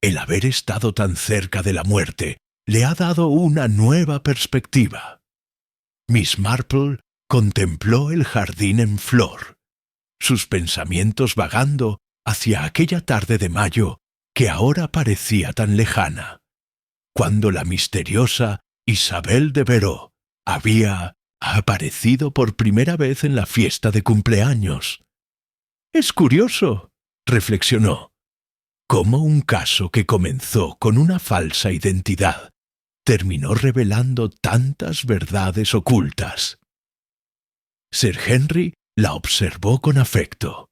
El haber estado tan cerca de la muerte le ha dado una nueva perspectiva. Miss Marple contempló el jardín en flor, sus pensamientos vagando hacia aquella tarde de mayo que ahora parecía tan lejana, cuando la misteriosa Isabel de Veró había aparecido por primera vez en la fiesta de cumpleaños. Es curioso, reflexionó, cómo un caso que comenzó con una falsa identidad terminó revelando tantas verdades ocultas. Sir Henry la observó con afecto.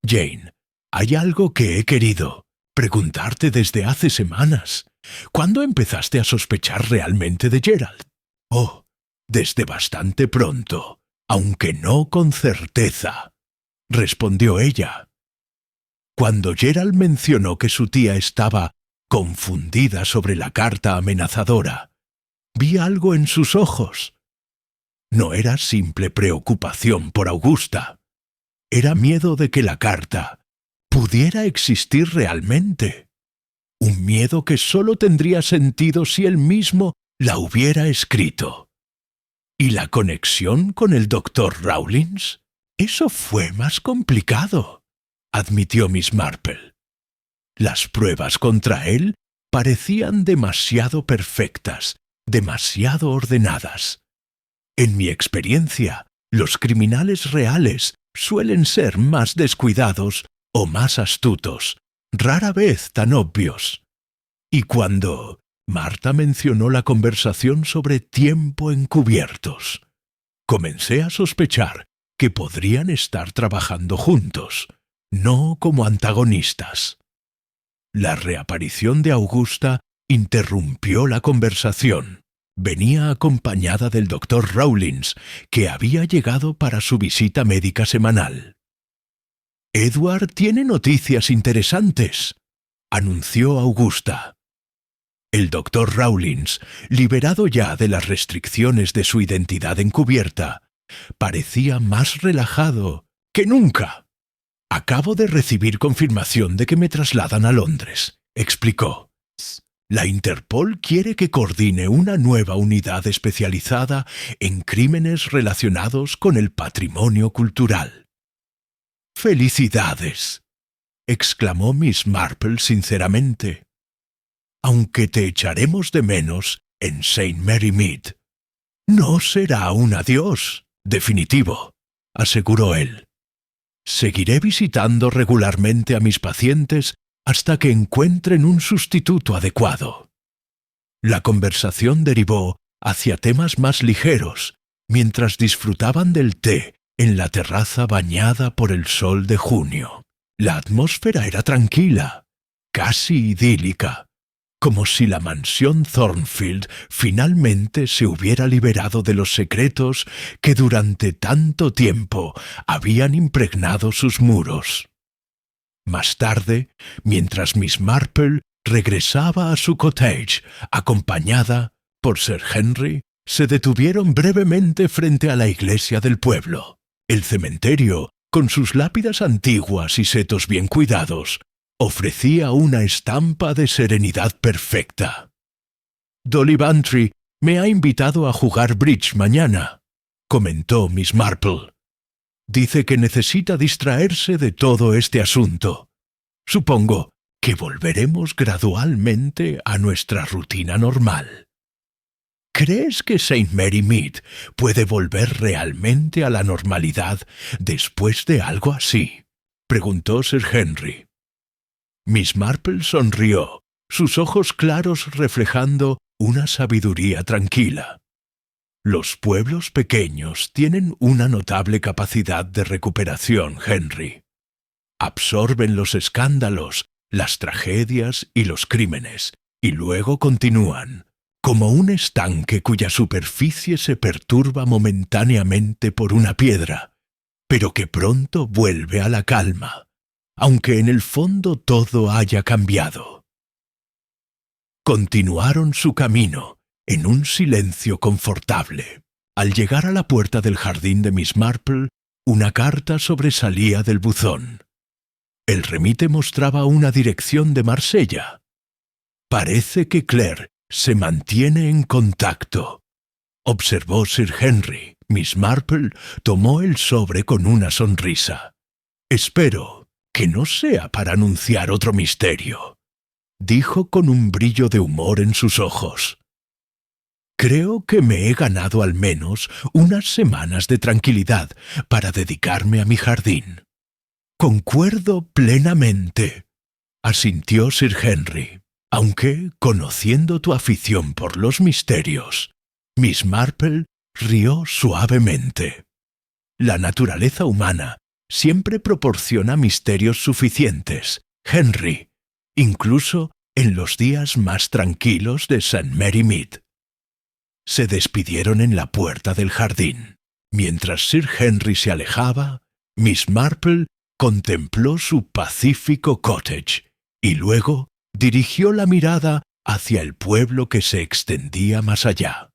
Jane, hay algo que he querido preguntarte desde hace semanas. ¿Cuándo empezaste a sospechar realmente de Gerald? Oh, desde bastante pronto, aunque no con certeza, respondió ella. Cuando Gerald mencionó que su tía estaba confundida sobre la carta amenazadora, vi algo en sus ojos. No era simple preocupación por Augusta. Era miedo de que la carta pudiera existir realmente. Un miedo que solo tendría sentido si él mismo la hubiera escrito. ¿Y la conexión con el doctor Rawlins? Eso fue más complicado, admitió Miss Marple. Las pruebas contra él parecían demasiado perfectas, demasiado ordenadas. En mi experiencia, los criminales reales suelen ser más descuidados o más astutos, rara vez tan obvios. Y cuando Marta mencionó la conversación sobre tiempo encubiertos, comencé a sospechar que podrían estar trabajando juntos, no como antagonistas. La reaparición de Augusta interrumpió la conversación. Venía acompañada del doctor Rawlins, que había llegado para su visita médica semanal. «Edward tiene noticias interesantes», anunció Augusta. El doctor Rawlins, liberado ya de las restricciones de su identidad encubierta, parecía más relajado que nunca. «Acabo de recibir confirmación de que me trasladan a Londres», explicó. La Interpol quiere que coordine una nueva unidad especializada en crímenes relacionados con el patrimonio cultural. «¡Felicidades!», exclamó Miss Marple sinceramente. «Aunque te echaremos de menos en St. Mary Mead. No será un adiós definitivo», aseguró él. «Seguiré visitando regularmente a mis pacientes hasta que encuentren un sustituto adecuado». La conversación derivó hacia temas más ligeros, mientras disfrutaban del té en la terraza bañada por el sol de junio. La atmósfera era tranquila, casi idílica, como si la mansión Thornfield finalmente se hubiera liberado de los secretos que durante tanto tiempo habían impregnado sus muros. Más tarde, mientras Miss Marple regresaba a su cottage, acompañada por Sir Henry, se detuvieron brevemente frente a la iglesia del pueblo. El cementerio, con sus lápidas antiguas y setos bien cuidados, ofrecía una estampa de serenidad perfecta. «Dolly Bantry me ha invitado a jugar bridge mañana», comentó Miss Marple. «Dice que necesita distraerse de todo este asunto. Supongo que volveremos gradualmente a nuestra rutina normal». «¿Crees que St. Mary Mead puede volver realmente a la normalidad después de algo así?», preguntó Sir Henry. Miss Marple sonrió, sus ojos claros reflejando una sabiduría tranquila. «Los pueblos pequeños tienen una notable capacidad de recuperación, Henry. Absorben los escándalos las tragedias y los crímenes, y luego continúan, como un estanque cuya superficie se perturba momentáneamente por una piedra, pero que pronto vuelve a la calma, aunque en el fondo todo haya cambiado. Continuaron su camino, en un silencio confortable. Al llegar a la puerta del jardín de Miss Marple, una carta sobresalía del buzón. El remite mostraba una dirección de Marsella. «Parece que Claire se mantiene en contacto», observó Sir Henry. Miss Marple tomó el sobre con una sonrisa. «Espero que no sea para anunciar otro misterio», dijo con un brillo de humor en sus ojos. «Creo que me he ganado al menos unas semanas de tranquilidad para dedicarme a mi jardín». «Concuerdo plenamente», asintió Sir Henry, aunque, conociendo tu afición por los misterios, Miss Marple rió suavemente. «La naturaleza humana siempre proporciona misterios suficientes, Henry, incluso en los días más tranquilos de St. Mary Mead». Se despidieron en la puerta del jardín. Mientras Sir Henry se alejaba, Miss Marple contempló su pacífico cottage y luego dirigió la mirada hacia el pueblo que se extendía más allá.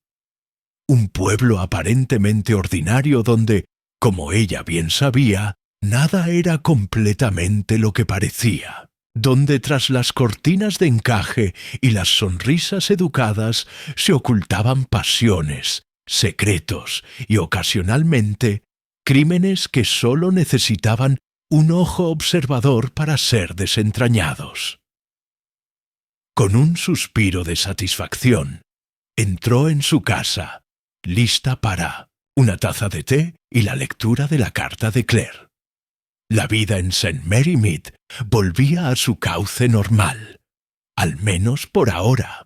Un pueblo aparentemente ordinario donde, como ella bien sabía, nada era completamente lo que parecía, donde tras las cortinas de encaje y las sonrisas educadas se ocultaban pasiones, secretos y ocasionalmente crímenes que sólo necesitaban un ojo observador para ser desentrañados. Con un suspiro de satisfacción, entró en su casa, lista para una taza de té y la lectura de la carta de Claire. La vida en St. Mary Mead volvía a su cauce normal, al menos por ahora.